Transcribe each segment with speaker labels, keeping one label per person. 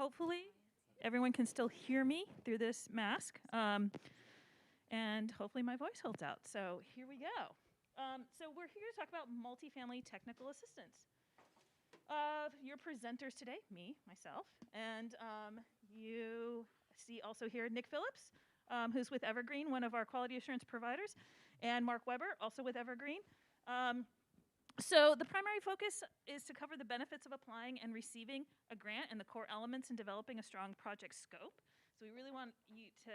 Speaker 1: hopefully everyone can still hear me through this mask, and hopefully my voice holds out. So here we go. So we're here to talk about multifamily technical assistance. Your presenters today, myself, and you see also here Nick Phillips, who's with Evergreen, one of our quality assurance providers, and Mark Weber, also with Evergreen. So the primary focus is to cover the benefits of applying and receiving a grant and the core elements in developing a strong project scope. So we really want you to,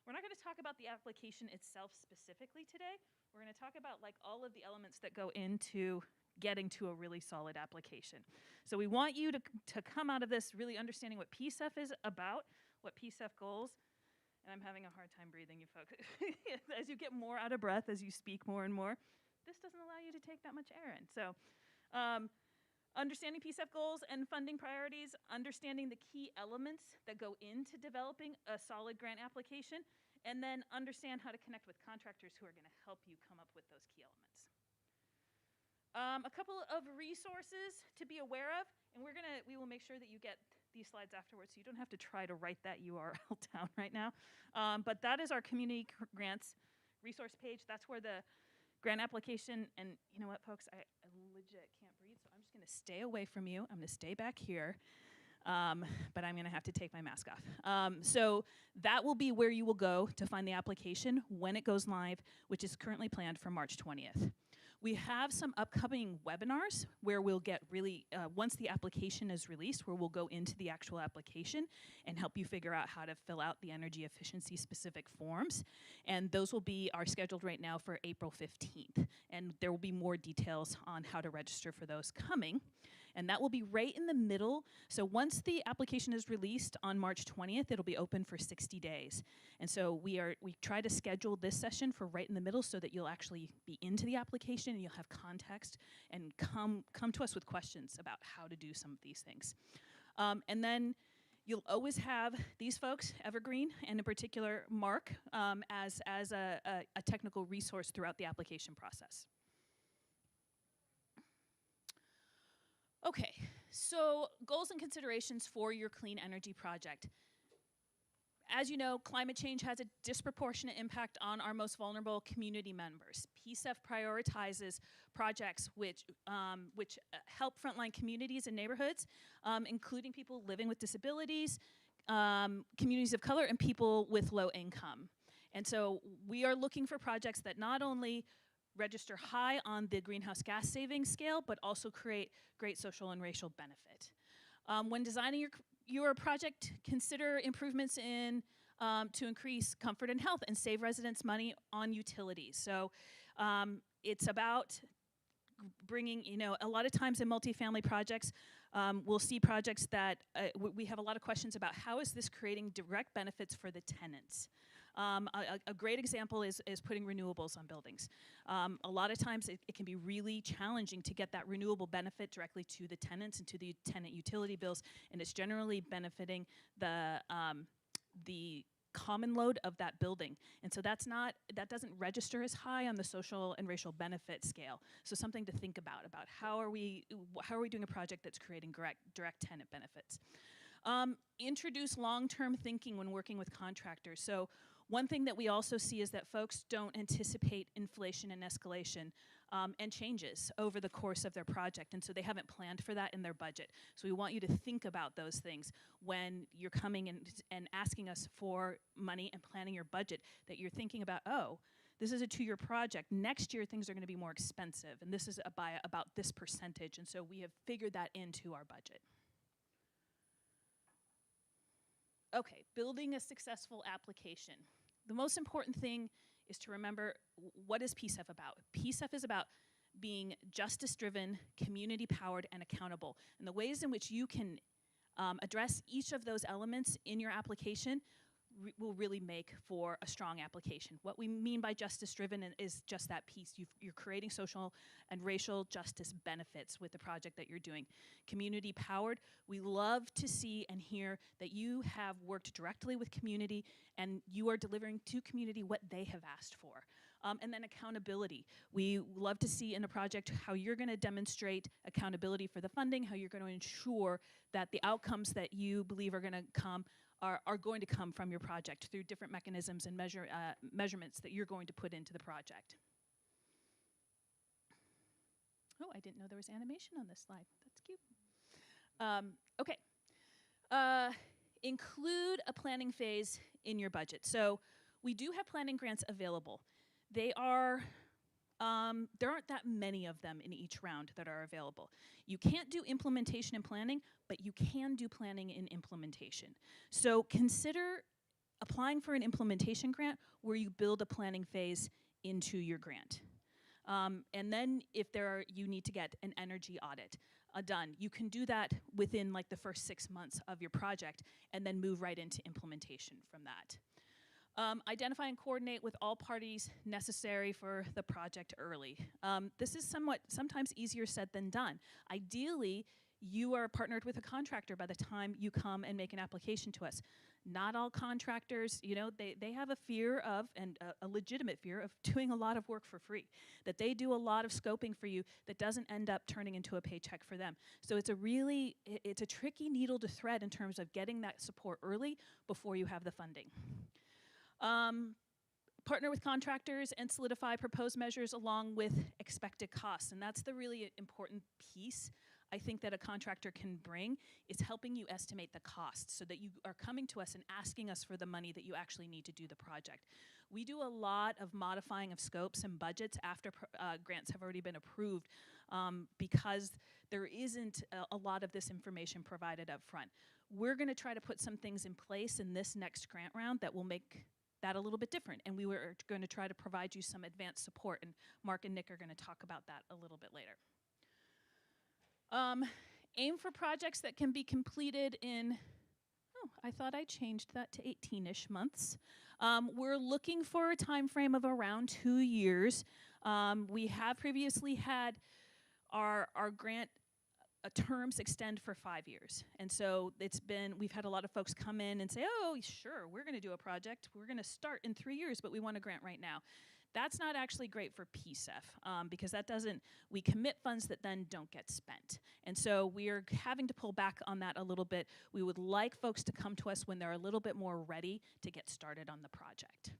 Speaker 1: we're not going to talk about the application itself specifically today. We're going to talk about like all of the elements that go into getting to a really solid application. So we want you to come out of this really understanding what PCEF is about, what PCEF goals, and I'm having a hard time breathing, you folks. As you get more out of breath, as you speak more and more, this doesn't allow you to take that much air in. So understanding PCEF goals and funding priorities, understanding the key elements that go into developing a solid grant application, and then understand how to connect with contractors who are going to help you come up with those key elements. A couple of resources to be aware of, and we will make sure that you get these slides afterwards, so you don't have to try to write that URL down right now. But that is our community grants resource page. That's where the grant application, and you know what, folks, I legit can't breathe, so I'm just gonna stay away from you. I'm gonna stay back here, but I'm gonna have to take my mask off. So that will be where you will go to find the application when it goes live, which is currently planned for March 20th. We have some upcoming webinars where we'll get really, once the application is released, where we'll go into the actual application and help you figure out how to fill out the energy efficiency specific forms. And those are scheduled right now for April 15th. And there will be more details on how to register for those coming. And that will be right in the middle. So once the application is released on March 20th, it'll be open for 60 days. And so we try to schedule this session for right in the middle so that you'll actually be into the application and you'll have context and come to us with questions about how to do some of these things. And then you'll always have these folks, Evergreen, and in particular Mark, as a technical resource throughout the application process. Okay, so goals and considerations for your clean energy project. As you know, climate change has a disproportionate impact on our most vulnerable community members. PCEF prioritizes projects which help frontline communities and neighborhoods, including people living with disabilities, communities of color, and people with low income. And so we are looking for projects that not only register high on the greenhouse gas savings scale, but also create great social and racial benefit. When designing your project, consider improvements in to increase comfort and health and save residents money on utilities. So it's about bringing, a lot of times in multifamily projects, we'll see projects that we have a lot of questions about how is this creating direct benefits for the tenants. A great example is putting renewables on buildings. A lot of times it can be really challenging to get that renewable benefit directly to the tenants and to the tenant utility bills, and it's generally benefiting the common load of that building. And so that doesn't register as high on the social and racial benefit scale. So something to think about how are we doing a project that's creating direct tenant benefits. Introduce long-term thinking when working with contractors. So one thing that we also see is that folks don't anticipate inflation and escalation and changes over the course of their project, and so they haven't planned for that in their budget. So we want you to think about those things when you're coming in and asking us for money and planning your budget, that you're thinking about, oh, this is a 2-year project. Next year, things are going to be more expensive, and this is by about this percentage, and so we have figured that into our budget. Okay, building a successful application. The most important thing is to remember, what is PCEF about? PCEF is about being justice-driven, community-powered, and accountable. And the ways in which you can address each of those elements in your application will really make for a strong application. What we mean by justice-driven is just that piece. You're creating social and racial justice benefits with the project that you're doing. Community-powered, we love to see and hear that you have worked directly with community and you are delivering to community what they have asked for. And then accountability. We love to see in a project how you're going to demonstrate accountability for the funding, how you're going to ensure that the outcomes that you believe are going to come are going to come from your project through different mechanisms and measurements that you're going to put into the project. Oh, I didn't know there was animation on this slide. That's cute. Okay. Include a planning phase in your budget. So we do have planning grants available. They are, there aren't that many of them in each round that are available. You can't do implementation and planning, but you can do planning and implementation. So consider applying for an implementation grant where you build a planning phase into your grant. And then if you need to get an energy audit done, you can do that within like the first 6 months of your project and then move right into implementation from that. Identify and coordinate with all parties necessary for the project early. This is sometimes easier said than done. Ideally, you are partnered with a contractor by the time you come and make an application to us. Not all contractors, you know, they have a fear of, and a legitimate fear of doing a lot of work for free. That they do a lot of scoping for you that doesn't end up turning into a paycheck for them. So it's a tricky needle to thread in terms of getting that support early before you have the funding. Partner with contractors and solidify proposed measures along with expected costs. And that's the really important piece I think that a contractor can bring, is helping you estimate the costs so that you are coming to us and asking us for the money that you actually need to do the project. We do a lot of modifying of scopes and budgets after grants have already been approved because there isn't a lot of this information provided up front. We're going to try to put some things in place in this next grant round that will make that a little bit different, and we were going to try to provide you some advanced support, and Mark and Nick are going to talk about that a little bit later. Aim for projects that can be completed in, oh, I thought I changed that to 18-ish months. We're looking for a time frame of around 2 years. We have previously had our grant terms extend for 5 years. And so we've had a lot of folks come in and say, oh, sure, we're gonna do a project. We're gonna start in 3 years, but we want a grant right now. That's not actually great for PCEF because we commit funds that then don't get spent. And so we're having to pull back on that a little bit. We would like folks to come to us when they're a little bit more ready to get started on the project.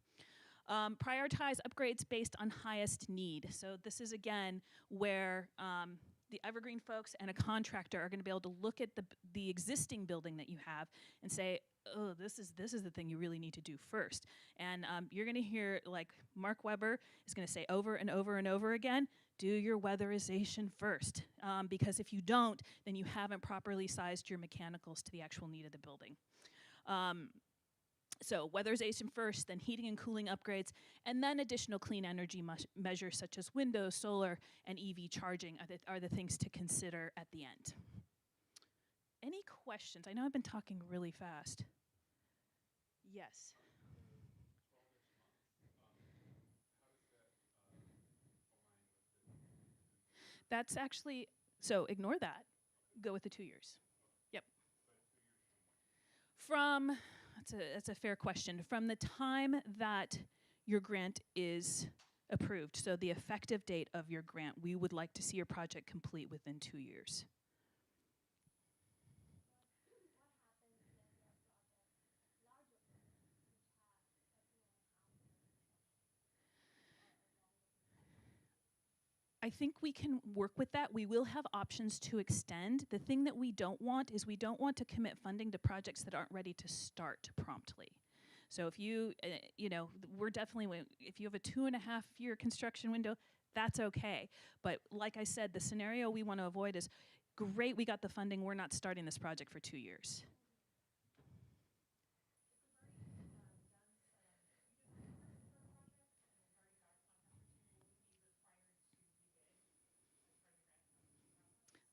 Speaker 1: Prioritize upgrades based on highest need. So this is, again, where the Evergreen folks and a contractor are going to be able to look at the existing building that you have and say, oh, this is the thing you really need to do first. And you're going to hear, like, Mark Weber is going to say over and over and over again, do your weatherization first. Because if you don't, then you haven't properly sized your mechanicals to the actual need of the building. So weatherization first, then heating and cooling upgrades, and then additional clean energy measures such as windows, solar, and EV charging are the things to consider at the end. Any questions? I know I've been talking really fast. Yes. That's actually, so ignore that. Go with the 2 years. Yep. That's a fair question. From the time that your grant is approved, so the effective date of your grant, we would like to see your project complete within 2 years. I think we can work with that. We will have options to extend. The thing that we don't want is we don't want to commit funding to projects that aren't ready to start promptly. So if you, we're definitely, if you have a 2.5-year construction window, that's okay. But like I said, the scenario we want to avoid is, great, we got the funding, we're not starting this project for 2 years.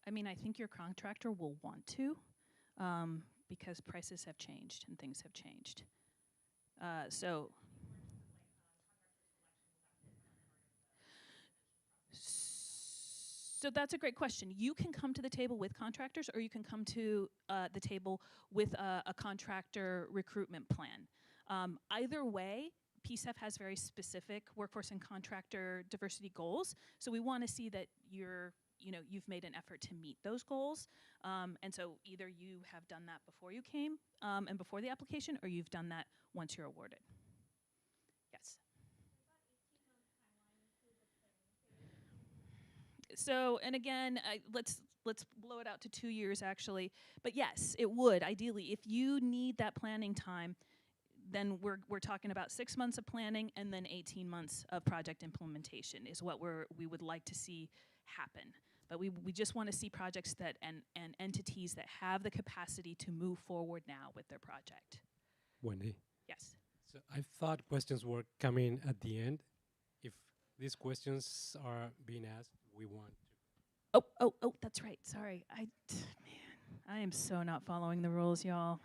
Speaker 1: I mean, I think your contractor will want to because prices have changed and things have changed. So that's a great question. You can come to the table with contractors, or you can come to the table with a contractor recruitment plan. Either way, PCEF has very specific workforce and contractor diversity goals. So we want to see that you've made an effort to meet those goals. And so either you have done that before you came and before the application, or you've done that once you're awarded. Yes. So, and again, let's blow it out to 2 years actually. But yes, it would ideally. If you need that planning time, then we're talking about 6 months of planning and then 18 months of project implementation is what we would like to see happen. But we just want to see projects that and entities that have the capacity to move forward now with their project.
Speaker 2: Wendy?
Speaker 1: Yes.
Speaker 2: So I thought questions were coming at the end. If these questions are being asked, we want to.
Speaker 1: Oh, that's right. Sorry. Man, I am so not following the rules, y'all.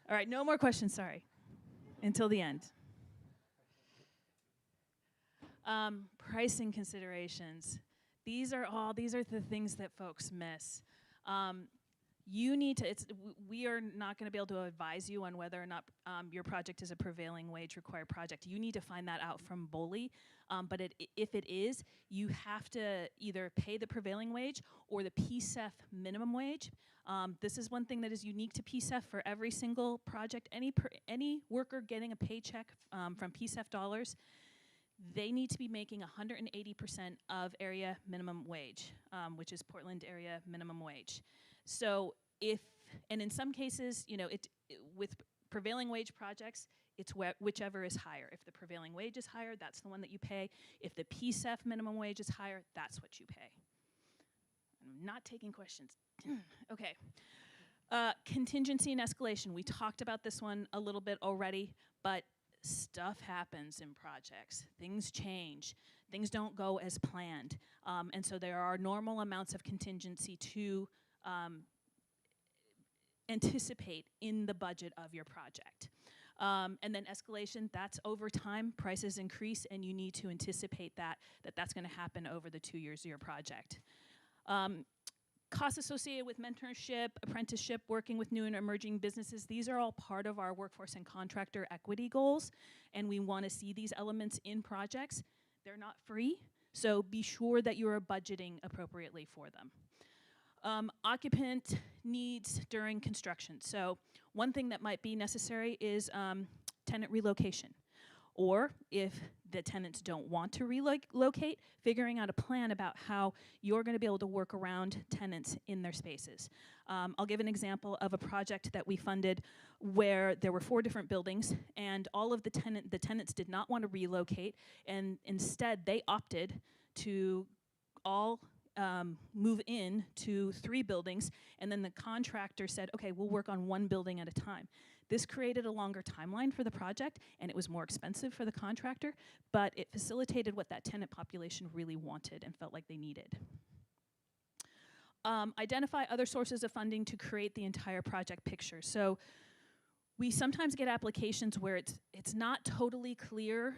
Speaker 1: All right, no more questions, sorry. Until the end. Pricing considerations. These are the things that folks miss. You need to, we are not gonna be able to advise you on whether or not your project is a prevailing wage required project. You need to find that out from BOLI, but if it is, you have to either pay the prevailing wage or the PCEF minimum wage. This is one thing that is unique to PCEF for every single project. Any worker getting a paycheck from PCEF dollars, they need to be making 180% of area minimum wage, which is Portland area minimum wage. So and in some cases, with prevailing wage projects, it's whichever is higher. If the prevailing wage is higher, that's the one that you pay. If the PCEF minimum wage is higher, that's what you pay. I'm not taking questions. Okay. Contingency and escalation. We talked about this one a little bit already, but stuff happens in projects. Things change. Things don't go as planned. And so there are normal amounts of contingency to anticipate in the budget of your project. And then escalation, that's over time, prices increase, and you need to anticipate that's gonna happen over the 2 years of your project. Costs associated with mentorship, apprenticeship, working with new and emerging businesses, these are all part of our workforce and contractor equity goals, and we wanna see these elements in projects. They're not free, so be sure that you are budgeting appropriately for them. Occupant needs during construction. So one thing that might be necessary is tenant relocation. Or if the tenants don't want to relocate, figuring out a plan about how you're gonna be able to work around tenants in their spaces. I'll give an example of a project that we funded where there were 4 different buildings and all of the tenants did not want to relocate, and instead they opted to all move in to 3 buildings, and then the contractor said, okay, we'll work on 1 building at a time. This created a longer timeline for the project, and it was more expensive for the contractor, but it facilitated what that tenant population really wanted and felt like they needed. Identify other sources of funding to create the entire project picture. So we sometimes get applications where it's not totally clear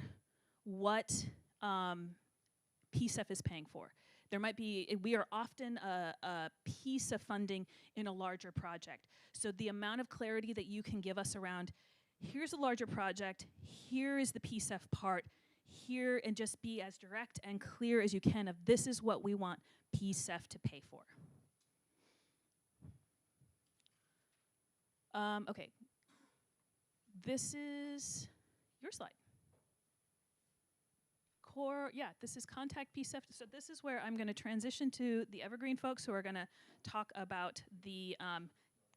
Speaker 1: what PCEF is paying for. There might be, we are often a piece of funding in a larger project. So the amount of clarity that you can give us around, here's a larger project, here is the PCEF part, here, and just be as direct and clear as you can of this is what we want PCEF to pay for. Okay, this is your slide. Yeah, this is contact PCEF. So this is where I'm gonna transition to the Evergreen folks who are gonna talk about the,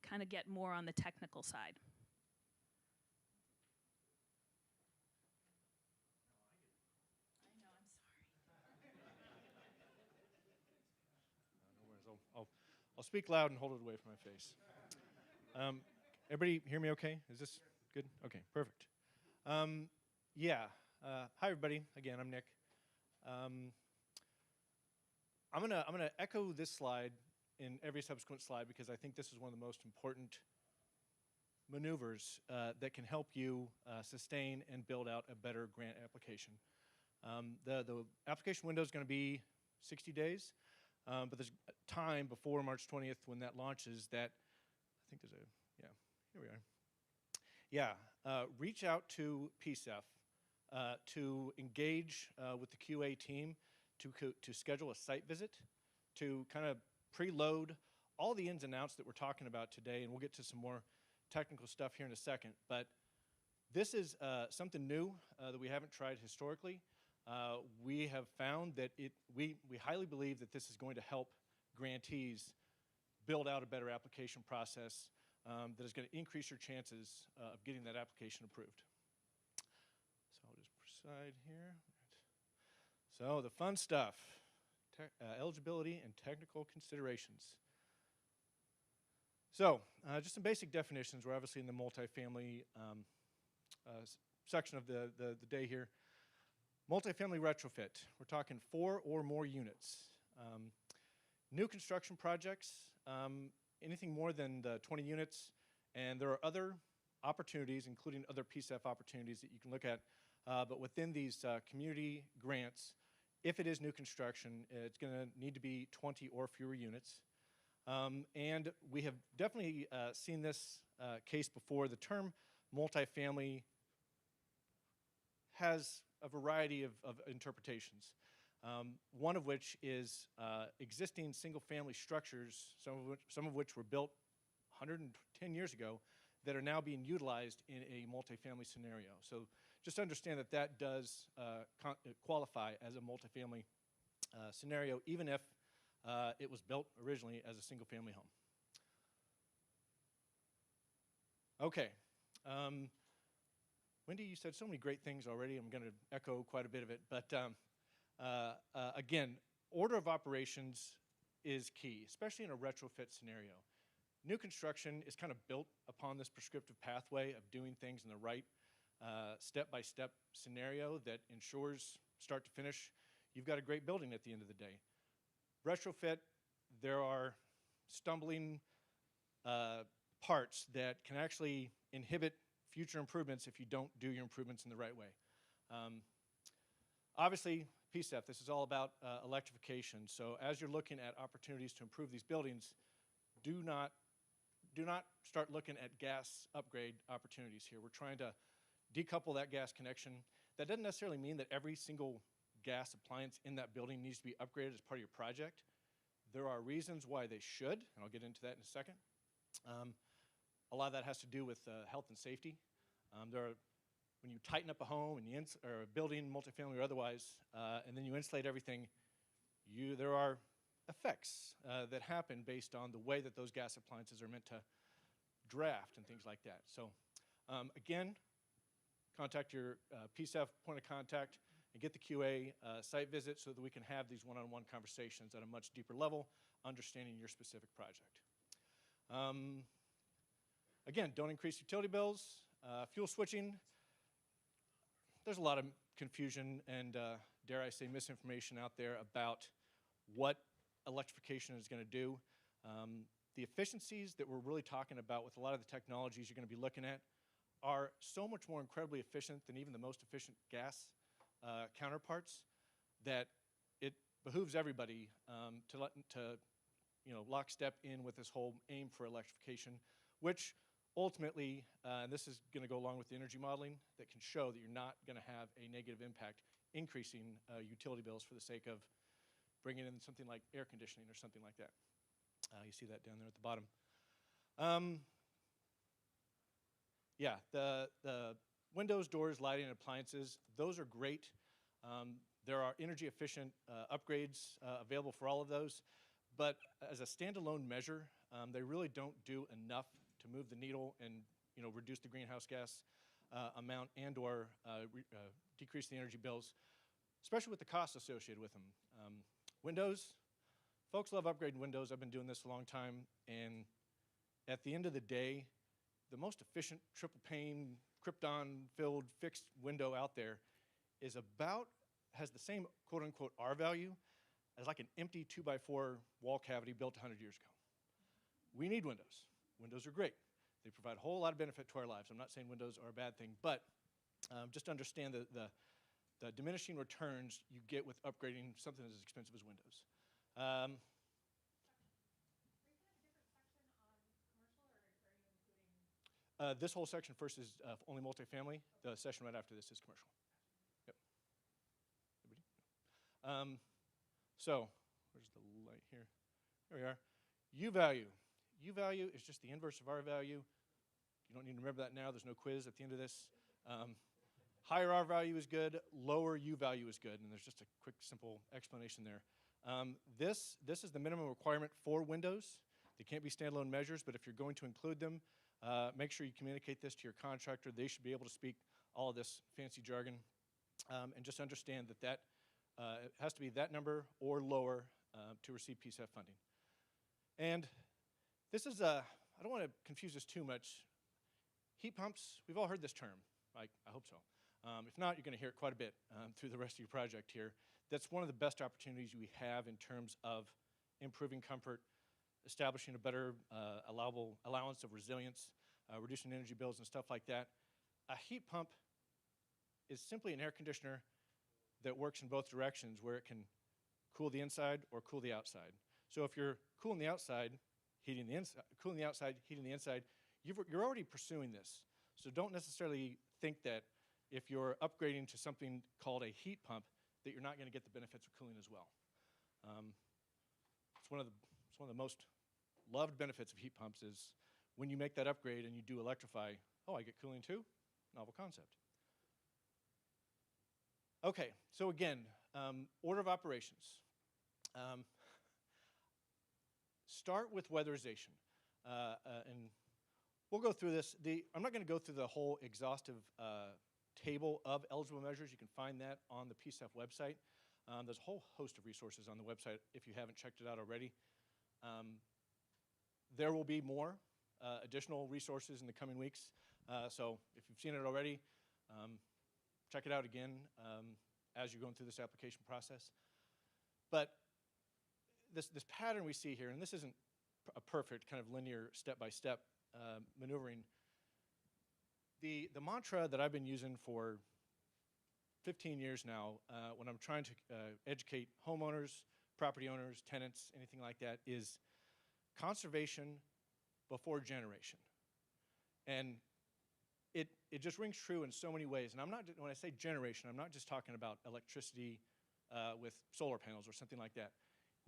Speaker 1: kind of get more on the technical side. I know, I'm sorry.
Speaker 3: No worries, I'll speak loud and hold it away from my face. Everybody hear me okay? Is this good? Okay, perfect. Yeah. Hi everybody, again, I'm Nick. I'm gonna echo this slide in every subsequent slide because I think this is one of the most important maneuvers that can help you sustain and build out a better grant application. The application window is gonna be 60 days, but there's time before March 20th when that launches that, I think there's yeah, here we are. Yeah, reach out to PCEF to engage with the QA team to schedule a site visit, to kind of preload all the ins and outs that we're talking about today, and we'll get to some more technical stuff here in a second. But this is something new that we haven't tried historically. We have found that we highly believe that this is going to help grantees build out a better application process that is going to increase your chances of getting that application approved. So I'll just preside here. So the fun stuff, eligibility and technical considerations. So just some basic definitions. We're obviously in the multifamily section of the day here. Multifamily retrofit, we're talking 4 or more units. New construction projects, anything more than the 20 units, and there are other opportunities, including other PCEF opportunities that you can look at, but within these community grants, if it is new construction, it's going to need to be 20 or fewer units. And we have definitely seen this case before. The term multifamily has a variety of interpretations, one of which is existing single-family structures, some of which were built 110 years ago, that are now being utilized in a multifamily scenario. So just understand that that does qualify as a multifamily scenario, even if it was built originally as a single-family home. Okay. Wendy, you said so many great things already. I'm going to echo quite a bit of it. But again, order of operations is key, especially in a retrofit scenario. New construction is kind of built upon this prescriptive pathway of doing things in the right step-by-step scenario that ensures, start to finish, you've got a great building at the end of the day. Retrofit, there are stumbling parts that can actually inhibit future improvements if you don't do your improvements in the right way. Obviously, PCEF, this is all about electrification. So as you're looking at opportunities to improve these buildings, do not start looking at gas upgrade opportunities here. We're trying to decouple that gas connection. That doesn't necessarily mean that every single gas appliance in that building needs to be upgraded as part of your project. There are reasons why they should, and I'll get into that in a second. A lot of that has to do with health and safety. When you tighten up a home and or a building, multifamily or otherwise, and then you insulate everything, there are effects that happen based on the way that those gas appliances are meant to draft and things like that. So again, contact your PCEF point of contact and get the QA site visit so that we can have these one-on-one conversations at a much deeper level, understanding your specific project. Again, don't increase utility bills. Fuel switching, there's a lot of confusion and, dare I say, misinformation out there about what electrification is going to do. The efficiencies that we're really talking about with a lot of the technologies you're going to be looking at are so much more incredibly efficient than even the most efficient gas counterparts that it behooves everybody to lockstep in with this whole aim for electrification, which ultimately, and this is going to go along with the energy modeling, that can show that you're not going to have a negative impact increasing utility bills for the sake of bringing in something like air conditioning or something like that. You see that down there at the bottom. Yeah, the windows, doors, lighting, and appliances, those are great. There are energy efficient upgrades available for all of those, but as a standalone measure, they really don't do enough to move the needle and reduce the greenhouse gas amount and or decrease the energy bills, especially with the costs associated with them. Windows, folks love upgrading windows. I've been doing this a long time, and at the end of the day, the most efficient triple pane, Krypton-filled fixed window out there has the same quote-unquote R value as like an empty 2x4 wall cavity built 100 years ago. We need windows. Windows are great. They provide a whole lot of benefit to our lives. I'm not saying windows are a bad thing, but just understand the diminishing returns you get with upgrading something as expensive as windows. This whole section first is only multifamily. The session right after this is commercial. Yep. Everybody? So, where's the light here? There we are. U value. U value is just the inverse of R value. You don't need to remember that now. There's no quiz at the end of this. Higher R value is good. Lower U value is good. And there's just a quick, simple explanation there. This is the minimum requirement for windows. They can't be standalone measures, but if you're going to include them, make sure you communicate this to your contractor. They should be able to speak all of this fancy jargon. And just understand that it has to be that number or lower to receive PCEF funding. And this is, I don't want to confuse this too much. Heat pumps, we've all heard this term. I hope so. If not, you're going to hear it quite a bit through the rest of your project here. That's one of the best opportunities we have in terms of improving comfort, establishing a better allowance of resilience, reducing energy bills and stuff like that. A heat pump is simply an air conditioner that works in both directions, where it can cool the inside or cool the outside. So if you're cooling the outside, heating the inside, cooling the outside, heating the inside, you're already pursuing this. So don't necessarily think that if you're upgrading to something called a heat pump, that you're not going to get the benefits of cooling as well. It's one of the most loved benefits of heat pumps is when you make that upgrade and you do electrify, oh, I get cooling too? Novel concept. Okay, so again, order of operations. Start with weatherization. And we'll go through this. I'm not going to go through the whole exhaustive table of eligible measures. You can find that on the PCEF website. There's a whole host of resources on the website if you haven't checked it out already. There will be more additional resources in the coming weeks. So if you've seen it already, check it out again as you're going through this application process. But this pattern we see here, and this isn't a perfect kind of linear step-by-step maneuvering. The mantra that I've been using for 15 years now when I'm trying to educate homeowners, property owners, tenants, anything like that, is conservation before generation. And it just rings true in so many ways. And when I say generation, I'm not just talking about electricity with solar panels or something like that.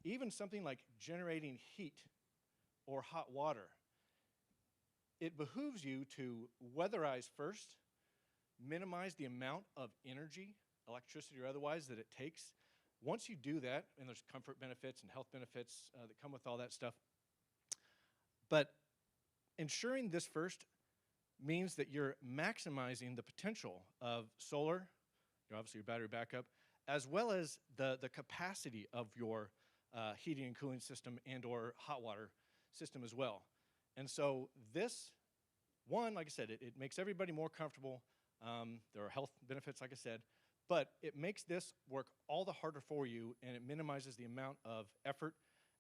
Speaker 3: Even something like generating heat or hot water, it behooves you to weatherize first, minimize the amount of energy, electricity or otherwise, that it takes. Once you do that, and there's comfort benefits and health benefits that come with all that stuff, but ensuring this first means that you're maximizing the potential of solar, obviously your battery backup, as well as the capacity of your heating and cooling system and or hot water system as well. And so this, one, like I said, it makes everybody more comfortable. There are health benefits, like I said, but it makes this work all the harder for you, and it minimizes the amount of effort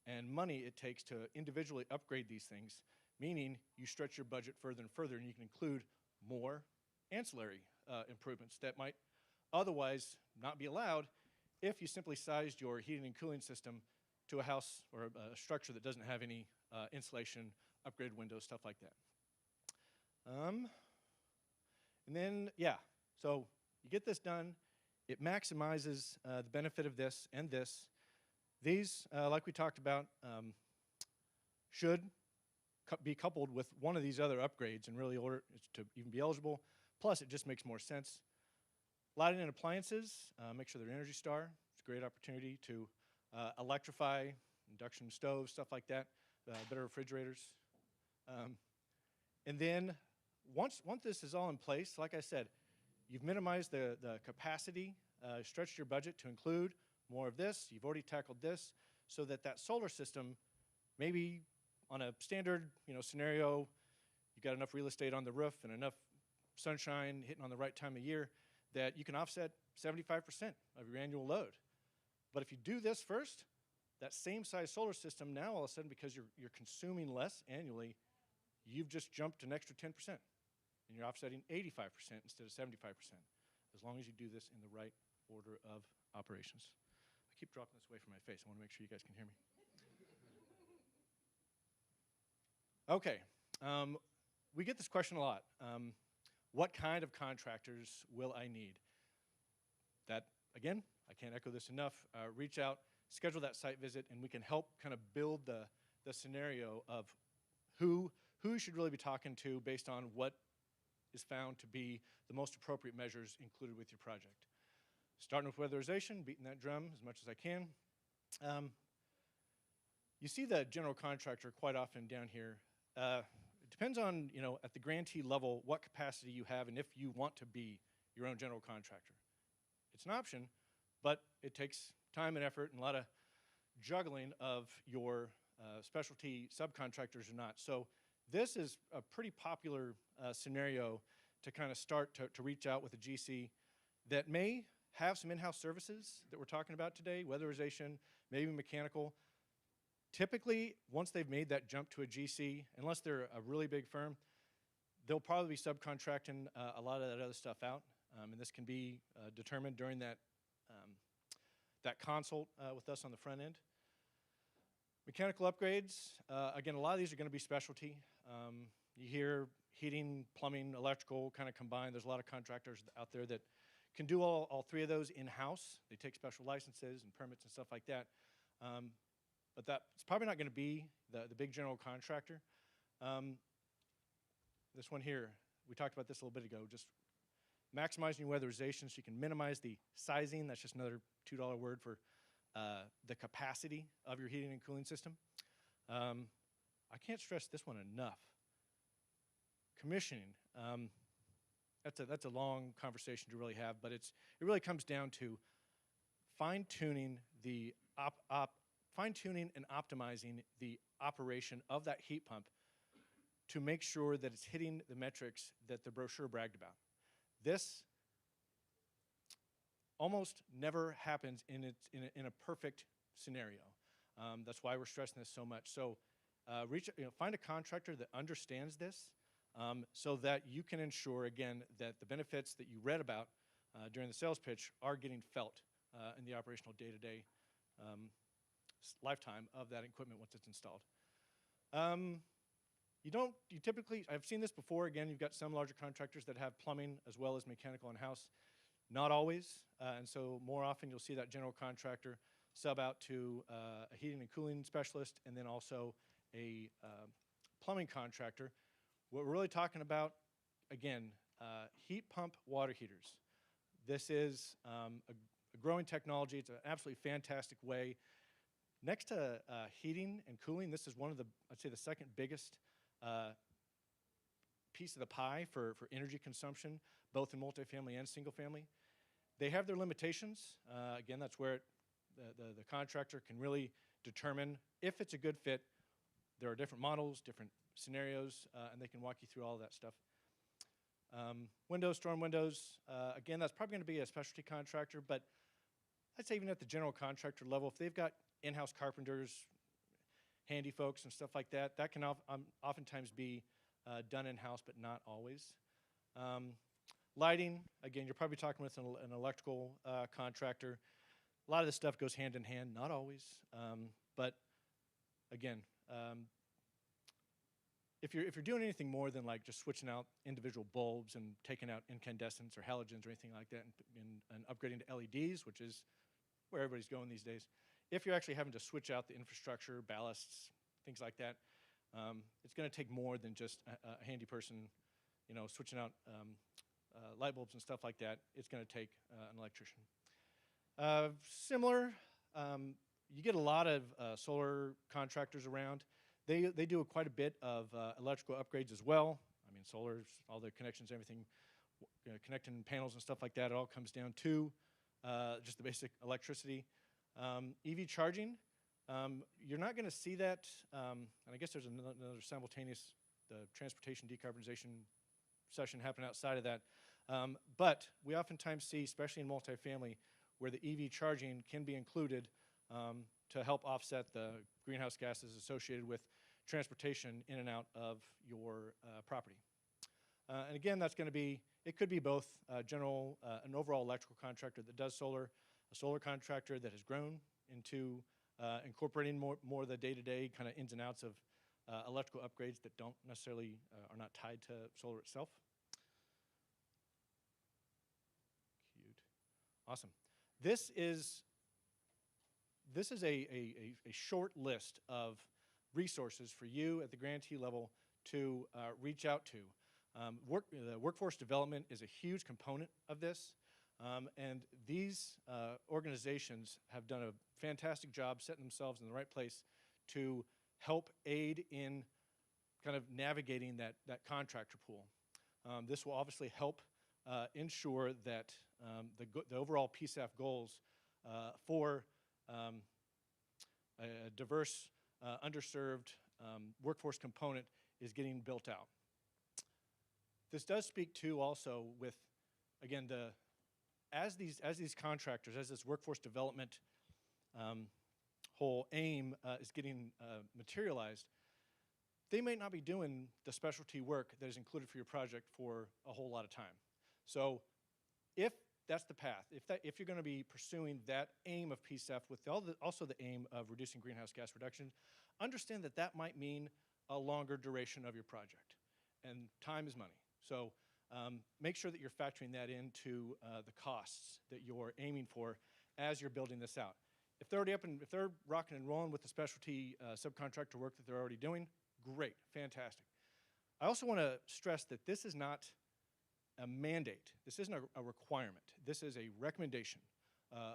Speaker 3: and money it takes to individually upgrade these things, meaning you stretch your budget further and further, and you can include more ancillary improvements that might otherwise not be allowed if you simply sized your heating and cooling system to a house or a structure that doesn't have any insulation, upgraded windows, stuff like that. And then, yeah, so you get this done. It maximizes the benefit of this and this. These, like we talked about, should be coupled with one of these other upgrades in really order to even be eligible. Plus, it just makes more sense. Lighting and appliances, make sure they're Energy Star. It's a great opportunity to electrify, induction stoves, stuff like that, better refrigerators. And then once this is all in place, like I said, you've minimized the capacity, stretched your budget to include more of this. You've already tackled this, so that solar system, maybe on a standard scenario, you've got enough real estate on the roof and enough sunshine hitting on the right time of year that you can offset 75% of your annual load. But if you do this first, that same size solar system, now all of a sudden, because you're consuming less annually, you've just jumped an extra 10%. And you're offsetting 85% instead of 75%, as long as you do this in the right order of operations. I keep dropping this away from my face. I want to make sure you guys can hear me. Okay. we get this question a lot. What kind of contractors will I need? That, again, I can't echo this enough. Reach out, schedule that site visit, and we can help kind of build the scenario of who you should really be talking to based on what is found to be the most appropriate measures included with your project. Starting with weatherization, beating that drum as much as I can. You see the general contractor quite often down here. It depends on, at the grantee level, what capacity you have and if you want to be your own general contractor. It's an option, but it takes time and effort and a lot of juggling of your specialty subcontractors or not. So this is a pretty popular scenario to kind of start to reach out with a GC that may have some in-house services that we're talking about today, weatherization, maybe mechanical. Typically, once they've made that jump to a GC, unless they're a really big firm, they'll probably be subcontracting a lot of that other stuff out. And this can be determined during that consult with us on the front end. Mechanical upgrades, again, a lot of these are going to be specialty. You hear heating, plumbing, electrical kind of combined. There's a lot of contractors out there that can do all three of those in-house. They take special licenses and permits and stuff like that. But that's probably not going to be the big general contractor. This one here, we talked about this a little bit ago, just maximizing your weatherization so you can minimize the sizing. That's just another $2 word for the capacity of your heating and cooling system. I can't stress this one enough. Commissioning. That's a long conversation to really have, but it really comes down to fine-tuning and optimizing the operation of that heat pump to make sure that it's hitting the metrics that the brochure bragged about. This almost never happens in a perfect scenario. That's why we're stressing this so much. So find a contractor that understands this so that you can ensure, again, that the benefits that you read about during the sales pitch are getting felt in the operational day-to-day lifetime of that equipment once it's installed. You typically, I've seen this before, again, you've got some larger contractors that have plumbing as well as mechanical in-house. Not always, and so more often you'll see that general contractor sub out to a heating and cooling specialist and then also a plumbing contractor. What we're really talking about, again, heat pump water heaters. This is a growing technology. It's an absolutely fantastic way. Next to heating and cooling, this is one of I'd say the second biggest piece of the pie for energy consumption, both in multifamily and single family. They have their limitations. Again, that's where the contractor can really determine if it's a good fit. There are different models, different scenarios, and they can walk you through all of that stuff. Windows, storm windows, again, that's probably going to be a specialty contractor, but I'd say even at the general contractor level, if they've got in-house carpenters, handy folks and stuff like that, that can oftentimes be done in-house, but not always. Lighting, again, you're probably talking with an electrical contractor. A lot of this stuff goes hand in hand, not always, but again, if you're doing anything more than like just switching out individual bulbs and taking out incandescents or halogens or anything like that and upgrading to LEDs, which is where everybody's going these days, if you're actually having to switch out the infrastructure, ballasts, things like that, it's going to take more than just a handy person, switching out light bulbs and stuff like that. It's going to take an electrician. Similar, you get a lot of solar contractors around. They do quite a bit of electrical upgrades as well. I mean, solar's all the connections, everything, connecting panels and stuff like that. It all comes down to just the basic electricity. EV charging, you're not going to see that, and I guess there's another simultaneous transportation decarbonization session happening outside of that. But we oftentimes see, especially in multifamily, where the EV charging can be included to help offset the greenhouse gases associated with transportation in and out of your property. And again, that's going to be, it could be both an overall electrical contractor that does solar, a solar contractor that has grown into incorporating more of the day-to-day kind of ins and outs of electrical upgrades that don't necessarily are not tied to solar itself. Cute. Awesome. This is a short list of resources for you at the grantee level to reach out to. The workforce development is a huge component of this, and these organizations have done a fantastic job setting themselves in the right place to help aid in kind of navigating that contractor pool. This will obviously help ensure that the overall PCEF goals for a diverse, underserved workforce component is getting built out. This does speak to also with, again, as these contractors, as this workforce development whole aim is getting materialized, they may not be doing the specialty work that is included for your project for a whole lot of time. So if that's the path, if you're going to be pursuing that aim of PCEF with also the aim of reducing greenhouse gas reduction, understand that that might mean a longer duration of your project. And time is money. So make sure that you're factoring that into the costs that you're aiming for as you're building this out. If they're already if they're rocking and rolling with the specialty subcontractor work that they're already doing, great, fantastic. I also want to stress that this is not a mandate. This isn't a requirement. This is a recommendation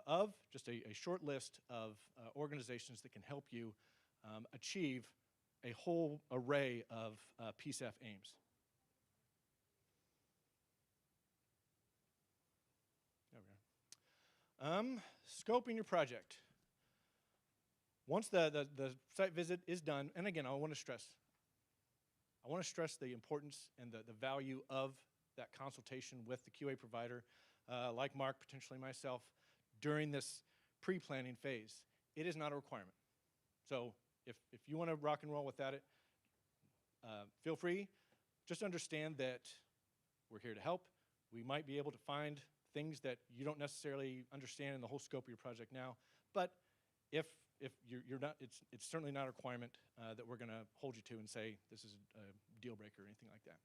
Speaker 3: of just a short list of organizations that can help you achieve a whole array of PCEF aims. There we go. Scoping your project. Once the site visit is done, and again, I want to stress the importance and the value of that consultation with the QA provider, like Mark, potentially myself, during this pre-planning phase. It is not a requirement. So if you want to rock and roll without it, feel free. Just understand that we're here to help. We might be able to find things that you don't necessarily understand in the whole scope of your project now, but if you're not, it's certainly not a requirement that we're going to hold you to and say this is a deal breaker or anything like that.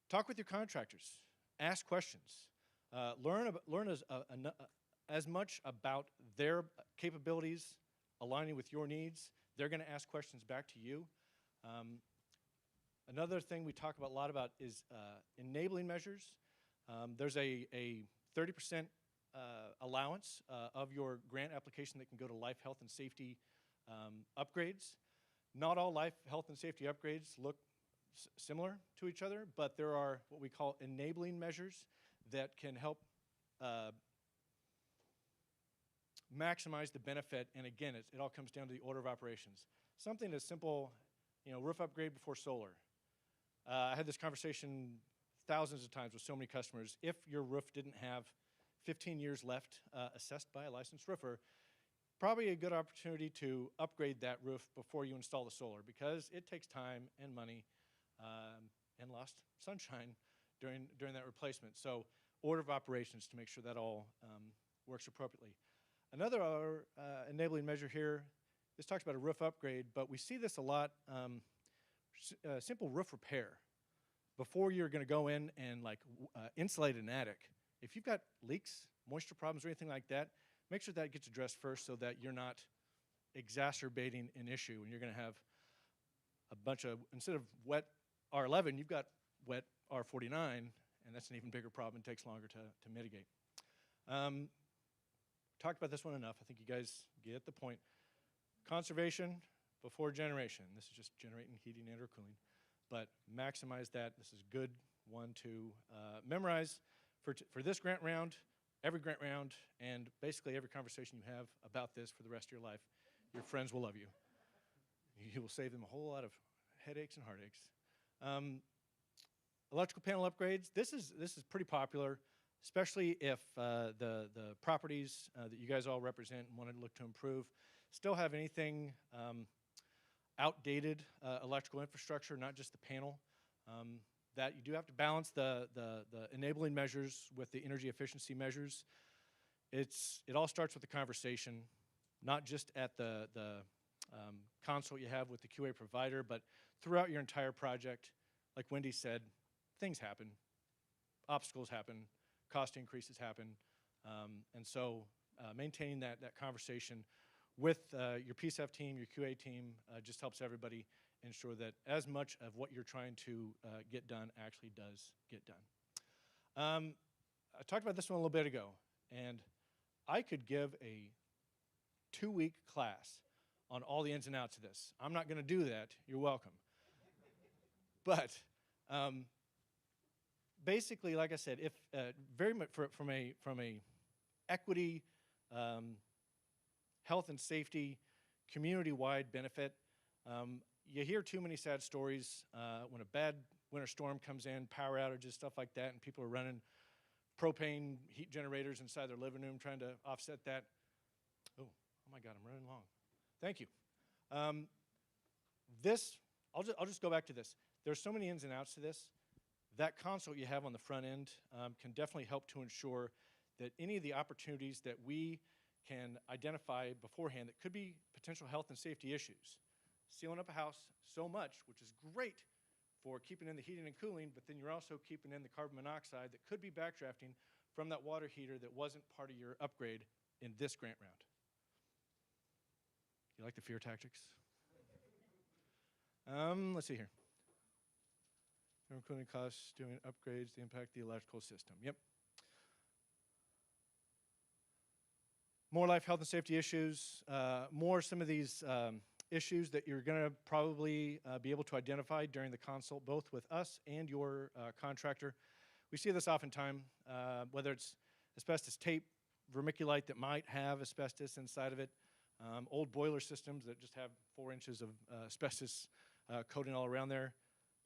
Speaker 3: Talk with your contractors. Ask questions. Learn as much about their capabilities aligning with your needs. They're going to ask questions back to you. Another thing we talk a lot about is enabling measures. There's a 30% allowance of your grant application that can go to life, health, and safety upgrades. Not all life, health, and safety upgrades look similar to each other, but there are what we call enabling measures that can help maximize the benefit. And again, it all comes down to the order of operations. Something as simple, roof upgrade before solar. I had this conversation thousands of times with so many customers. If your roof didn't have 15 years left assessed by a licensed roofer, probably a good opportunity to upgrade that roof before you install the solar, because it takes time and money and lost sunshine during that replacement. So order of operations to make sure that all works appropriately. Another enabling measure here, this talks about a roof upgrade, but we see this a lot, simple roof repair. Before you're going to go in and insulate an attic, if you've got leaks, moisture problems, or anything like that, make sure that gets addressed first so that you're not exacerbating an issue and you're going to have a bunch of, instead of wet R11, you've got wet R49, and that's an even bigger problem and takes longer to mitigate. Talked about this one enough. I think you guys get the point. Conservation before generation. This is just generating heating and or cooling. But maximize that. This is a good one to memorize for this grant round, every grant round, and basically every conversation you have about this for the rest of your life. Your friends will love you. You will save them a whole lot of headaches and heartaches. Electrical panel upgrades. This is pretty popular, especially if the properties that you guys all represent and want to look to improve still have anything outdated electrical infrastructure, not just the panel. That you do have to balance the enabling measures with the energy efficiency measures. It all starts with the conversation, not just at the consult you have with the QA provider, but throughout your entire project, like Wendy said, things happen, obstacles happen, cost increases happen, and so maintaining that conversation with your PCEF team, your QA team, just helps everybody ensure that as much of what you're trying to get done actually does get done. I talked about this one a little bit ago, and I could give a 2-week class on all the ins and outs of this. I'm not going to do that. You're welcome. But basically, like I said, if very much from a equity, health and safety, community-wide benefit, you hear too many sad stories when a bad winter storm comes in, power outages, stuff like that, and people are running propane heat generators inside their living room trying to offset that. Oh my God, I'm running long. Thank you. I'll just go back to this. There's so many ins and outs to this. That consult you have on the front end can definitely help to ensure that any of the opportunities that we can identify beforehand that could be potential health and safety issues. Sealing up a house so much, which is great for keeping in the heating and cooling, but then you're also keeping in the carbon monoxide that could be backdrafting from that water heater that wasn't part of your upgrade in this grant round. You like the fear tactics? Let's see here. Cooling costs, doing upgrades, the impact the electrical system. Yep. More life, health, and safety issues. More some of these issues that you're going to probably be able to identify during the consult, both with us and your contractor. We see this oftentimes, whether it's asbestos tape, vermiculite that might have asbestos inside of it, old boiler systems that just have 4 inches of asbestos coating all around there.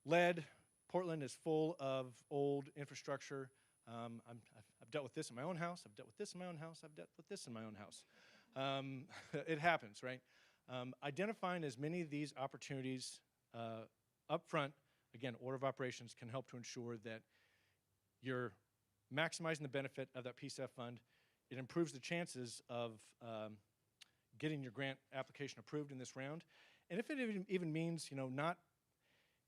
Speaker 3: Lead. Portland is full of old infrastructure. I've dealt with this in my own house. I've dealt with this in my own house. I've dealt with this in my own house. It happens, right? Identifying as many of these opportunities up front, again, order of operations can help to ensure that you're maximizing the benefit of that PCEF fund. It improves the chances of getting your grant application approved in this round. And if it even means, not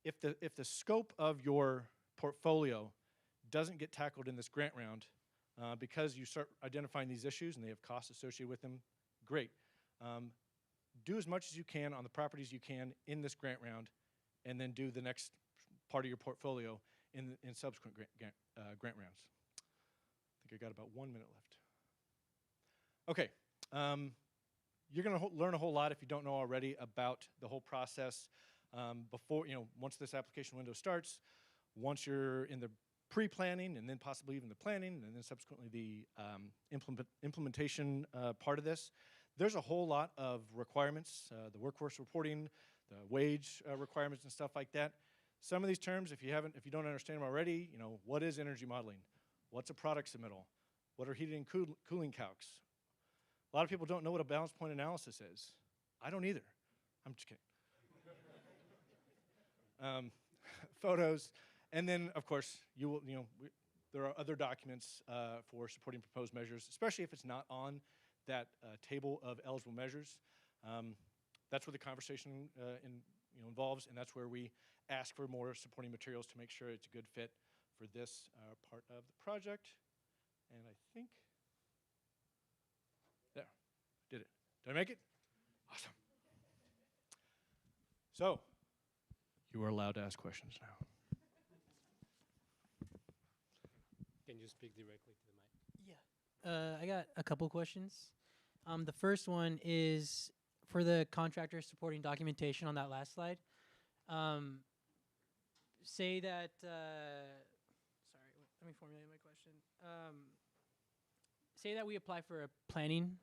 Speaker 3: if the scope of your portfolio doesn't get tackled in this grant round because you start identifying these issues and they have costs associated with them, great. Do as much as you can on the properties you can in this grant round, and then do the next part of your portfolio in subsequent grant rounds. I think I got about 1 minute left. Okay. You're going to learn a whole lot if you don't know already about the whole process. Before, once this application window starts, once you're in the pre-planning and then possibly even the planning and then subsequently the implementation part of this, there's a whole lot of requirements, the workforce reporting, the wage requirements and stuff like that. Some of these terms, if you don't understand them already, what is energy modeling? What's a product submittal? What are heating and cooling calcs? A lot of people don't know what a balance point analysis is. I don't either. I'm just kidding. Photos, and then of course there are other documents for supporting proposed measures, especially if it's not on that table of eligible measures. That's where the conversation involves, and that's where we ask for more supporting materials to make sure it's a good fit for this part of the project. And I think there, did it. Did I make it? Awesome. So. You are allowed to ask questions now.
Speaker 2: Can you speak directly to the mic?
Speaker 4: Yeah. I got a couple questions. The first one is for the contractor supporting documentation on that last slide. Say that, sorry, let me formulate my question. Say that we apply for a planning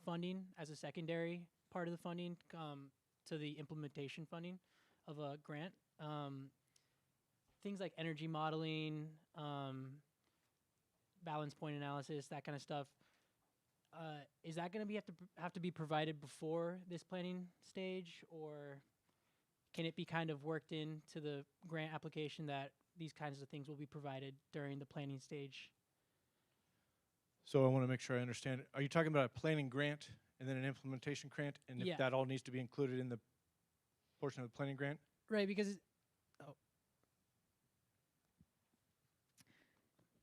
Speaker 4: funding as a secondary part of the funding to the implementation funding of a grant. Things like energy modeling, balance point analysis, that kind of stuff. Is that going to have to be provided before this planning stage, or can it be kind of worked into the grant application that these kinds of things will be provided during the planning stage?
Speaker 3: So I want to make sure I understand. Are you talking about a planning grant and then an implementation grant, and
Speaker 4: Yeah.
Speaker 3: if that all needs to be included in the portion of the planning grant?
Speaker 4: Right, because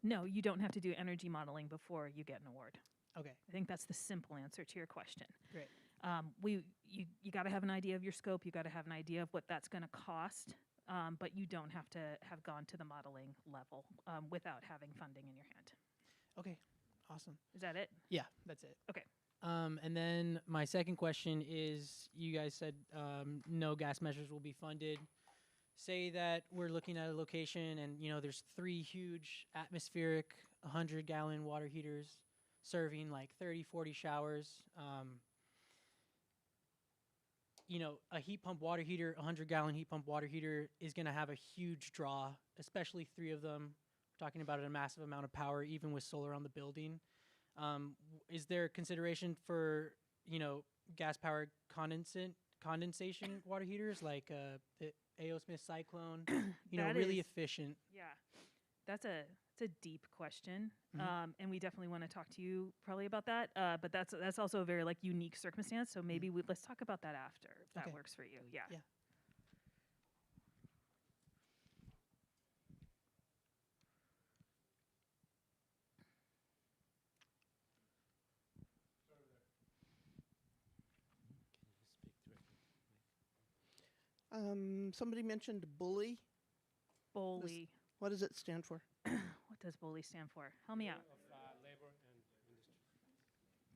Speaker 1: No, you don't have to do energy modeling before you get an award.
Speaker 4: okay,
Speaker 1: I think that's the simple answer to your question.
Speaker 4: great.
Speaker 1: You got to have an idea of your scope. You got to have an idea of what that's going to cost, but you don't have to have gone to the modeling level without having funding in your hand.
Speaker 4: Okay, awesome.
Speaker 1: Is that it?
Speaker 4: Yeah, that's it.
Speaker 1: Okay.
Speaker 4: And then my second question is, you guys said no gas measures will be funded. Say that we're looking at a location and, you know, there's 3 huge atmospheric 100-gallon water heaters serving like 30, 40 showers. You know, a heat pump water heater, 100-gallon heat pump water heater is going to have a huge draw, especially 3 of them. We're talking about a massive amount of power, even with solar on the building. Is there consideration for, you know, gas-powered condensation water heaters like the A.O. Smith Cyclone? You know,
Speaker 1: That
Speaker 4: really
Speaker 1: is-
Speaker 4: efficient.
Speaker 1: Yeah, it's a deep question,
Speaker 4: Mhm.
Speaker 1: and we definitely want to talk to you probably about that. But that's also a very like unique circumstance. So maybe let's talk about that after if that
Speaker 4: Okay.
Speaker 1: works for you. Yeah.
Speaker 4: Yeah.
Speaker 5: Somebody mentioned bully.
Speaker 1: BOLI.
Speaker 5: What does it stand for?
Speaker 1: What does BOLI stand for? Help me out.
Speaker 2: Labor and industry.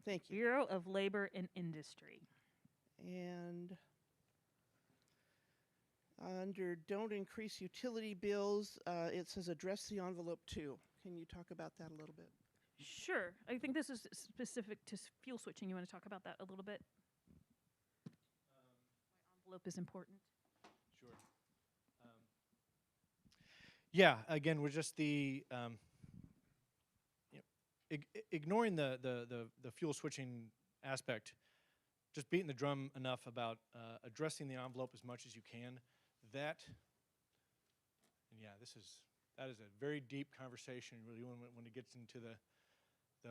Speaker 5: Thank you.
Speaker 1: Bureau of Labor and Industry.
Speaker 5: And under don't increase utility bills, it says address the envelope too. Can you talk about that a little bit?
Speaker 1: Sure. I think this is specific to fuel switching. You want to talk about that a little bit? Why envelope is important.
Speaker 3: Sure. Yeah, again, we're just ignoring the fuel switching aspect, just beating the drum enough about addressing the envelope as much as you can. That is a very deep conversation, really, when it gets into the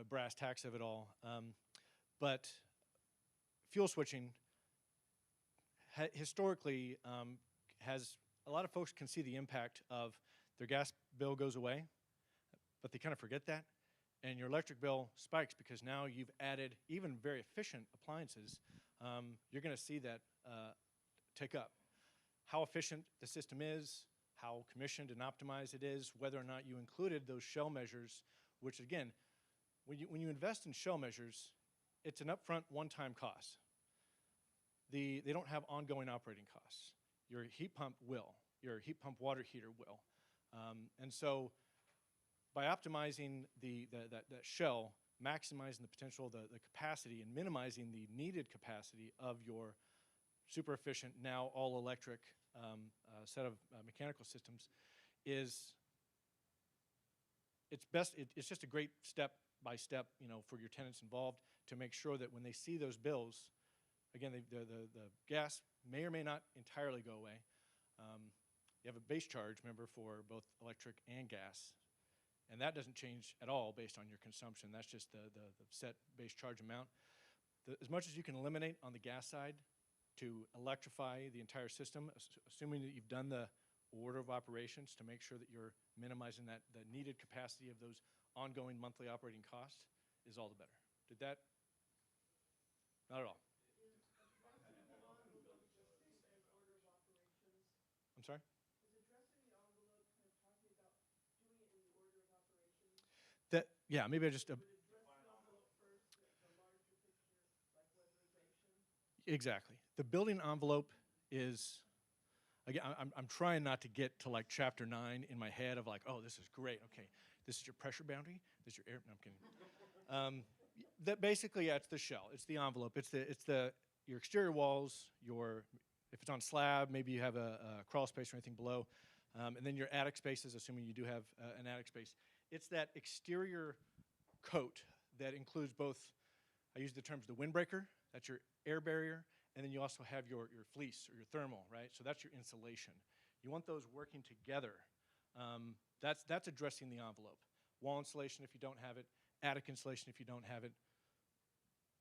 Speaker 3: brass tacks of it all. But fuel switching historically has a lot of folks can see the impact of their gas bill goes away, but they kind of forget that, and your electric bill spikes because now you've added even very efficient appliances. You're going to see that tick up. How efficient the system is, how commissioned and optimized it is, whether or not you included those shell measures, which again, when you invest in shell measures, it's an upfront one-time cost. They don't have ongoing operating costs. Your heat pump will. Your heat pump water heater will. And so by optimizing that shell, maximizing the potential, the capacity, and minimizing the needed capacity of your super efficient, now all electric set of mechanical systems it's just a great step by step, for your tenants involved to make sure that when they see those bills, again, the gas may or may not entirely go away. You have a base charge, remember, for both electric and gas, and that doesn't change at all based on your consumption. That's just the set base charge amount. As much as you can eliminate on the gas side to electrify the entire system, assuming that you've done the order of operations to make sure that you're minimizing the needed capacity of those ongoing monthly operating costs, is all the better. Did that? Not at all. I'm sorry? Yeah, maybe I just exactly. The building envelope is, again, I'm trying not to get to like chapter 9 in my head of like, oh, this is great. Okay, this is your pressure boundary. This is your air. No, I'm kidding. That basically, yeah, it's the shell. It's the envelope. It's your exterior walls. If it's on slab, maybe you have a crawl space or anything below, and then your attic spaces, assuming you do have an attic space. It's that exterior coat that includes both. I use the terms the windbreaker. That's your air barrier, and then you also have your fleece or your thermal, right? So that's your insulation. You want those working together. That's addressing the envelope. Wall insulation if you don't have it, attic insulation if you don't have it.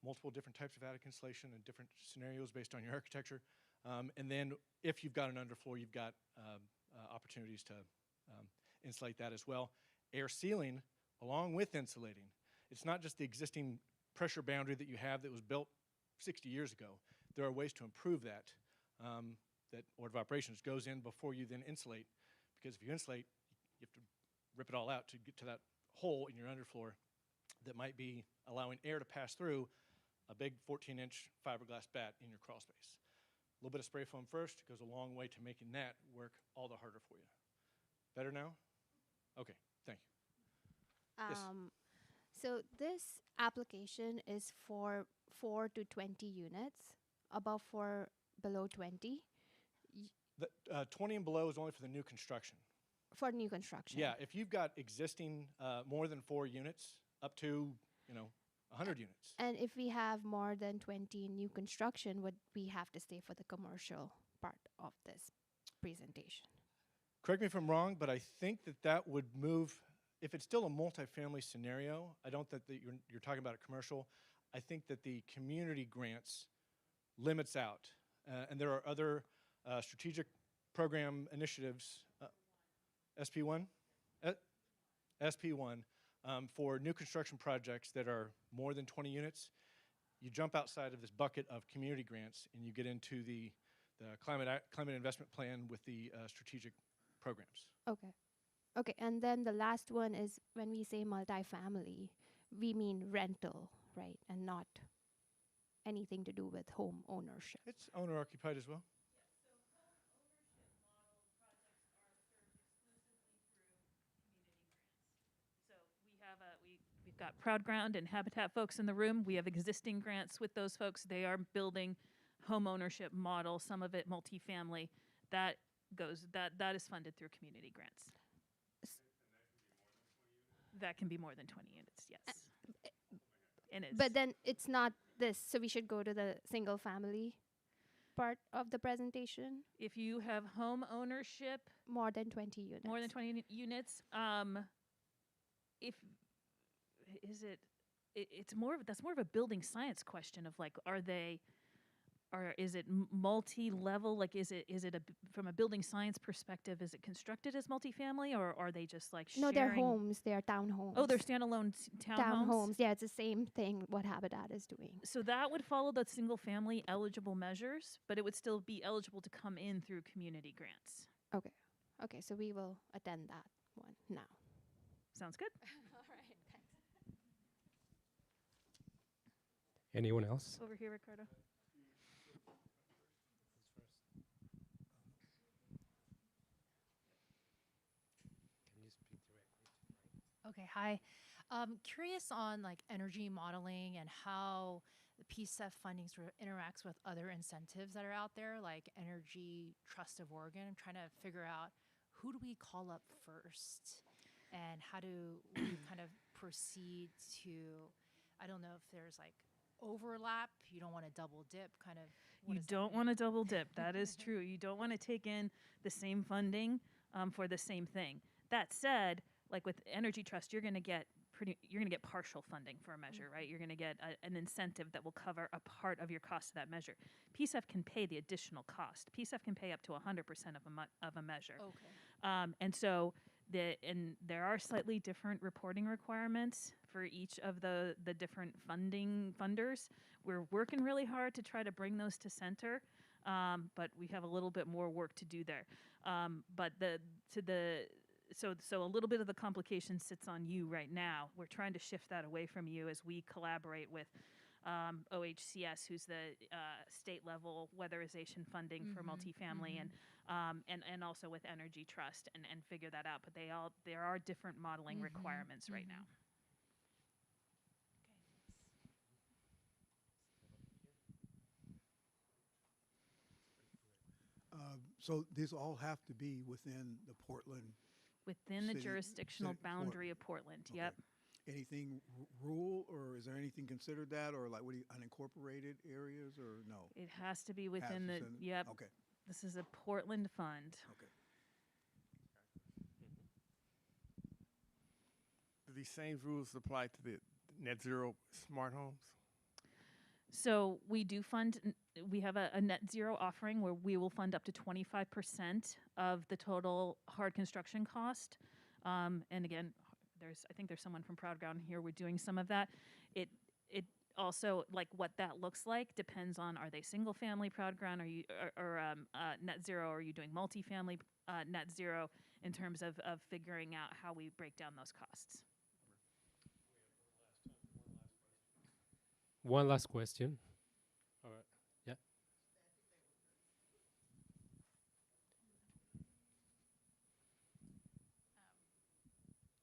Speaker 3: multiple different types of attic insulation and different scenarios based on your architecture. And then if you've got an underfloor, you've got opportunities to insulate that as well. Air sealing along with insulating. It's not just the existing pressure boundary that you have that was built 60 years ago. There are ways to improve that. That Board of Operations goes in before you then insulate, because if you insulate, you have to rip it all out to get to that hole in your underfloor that might be allowing air to pass through a big 14-inch fiberglass bat in your crawl space. A little bit of spray foam first goes a long way to making that work all the harder for you. Better now? Okay, thank you. Yes.
Speaker 6: So this application is for 4 to 20 units, above 4, below 20,
Speaker 3: The 20 and below is only for the new construction.
Speaker 6: for new construction.
Speaker 3: Yeah, if you've got existing more than 4 units, up to 100 units.
Speaker 6: And if we have more than 20 new construction, would we have to stay for the commercial part of this presentation?
Speaker 3: Correct me if I'm wrong, but I think that would move, if it's still a multifamily scenario, I don't think that you're talking about a commercial. I think that the community grants limits out. And there are other strategic program initiatives, SP1? SP1, for new construction projects that are more than 20 units. You jump outside of this bucket of community grants and you get into the climate investment plan with the strategic programs.
Speaker 6: Okay. Okay, and then the last one is when we say multifamily, we mean rental, right? And not anything to do with home ownership.
Speaker 3: It's owner occupied as well.
Speaker 1: So we've got Proud Ground and Habitat folks in the room. We have existing grants with those folks. They are building home ownership model, some of it multifamily. That is funded through community grants. That can be more than 20 units, yes. And it's
Speaker 6: But then it's not this, so we should go to the single family part of the presentation.
Speaker 1: if you have home ownership,
Speaker 6: More than 20 units.
Speaker 1: more than 20 units, if is it, it's more of that's more of a building science question of like, is it multi-level? Like, is it from a building science perspective? Is it constructed as multifamily, or are they just like
Speaker 6: No,
Speaker 1: sharing?
Speaker 6: they're homes. They're townhomes.
Speaker 1: Oh, they're standalone townhomes.
Speaker 6: townhomes. Yeah, it's the same thing what Habitat is doing.
Speaker 1: So that would follow the single-family eligible measures, but it would still be eligible to come in through community grants.
Speaker 6: Okay. Okay, so we will attend that one now.
Speaker 1: Sounds good.
Speaker 6: All right, thanks.
Speaker 2: Anyone else?
Speaker 1: Over here, Ricardo.
Speaker 2: Can you speak directly?
Speaker 7: Okay, hi. Curious on like energy modeling and how the PCEF funding sort of interacts with other incentives that are out there, like Energy Trust of Oregon. I'm trying to figure out who do we call up first, and how do we kind of proceed to, I don't know if there's like overlap. You don't want to double dip, kind of. what
Speaker 1: You
Speaker 7: does that
Speaker 1: don't
Speaker 7: mean?
Speaker 1: want to double dip. That is true. You don't want to take in the same funding for the same thing. That said, like with Energy Trust, you're going to get partial funding for a measure, right? You're going to get an incentive that will cover a part of your cost of that measure. PCEF can pay the additional cost. PCEF can pay up to 100% of a measure.
Speaker 7: Okay.
Speaker 1: And so there are slightly different reporting requirements for each of the different funders. We're working really hard to try to bring those to center, but we have a little bit more work to do there. So a little bit of the complication sits on you right now. We're trying to shift that away from you as we collaborate with OHCS, who's the state level weatherization funding for multifamily, and also with Energy Trust, and figure that out. But there are different modeling requirements right now.
Speaker 8: So these all have to be within the Portland.
Speaker 1: Within the
Speaker 8: City-
Speaker 1: jurisdictional
Speaker 8: city-
Speaker 1: boundary of Portland.
Speaker 8: Okay.
Speaker 1: Yep.
Speaker 8: Anything rural, or is there anything considered that, or like unincorporated areas, or no?
Speaker 1: It has to be within
Speaker 8: Has
Speaker 1: the.
Speaker 8: to send it?
Speaker 1: Yep.
Speaker 8: Okay,
Speaker 1: This is a Portland fund.
Speaker 8: okay.
Speaker 9: Do these same rules apply to the net zero smart homes?
Speaker 1: So we do fund, we have a net zero offering where we will fund up to 25% of the total hard construction cost. And again, I think there's someone from Proud Ground here. We're doing some of that. It also, like what that looks like depends on, are they single family Proud Ground, or net zero, or are you doing multifamily net zero, in terms of figuring out how we break down those costs.
Speaker 2: One last question. All right. Yeah.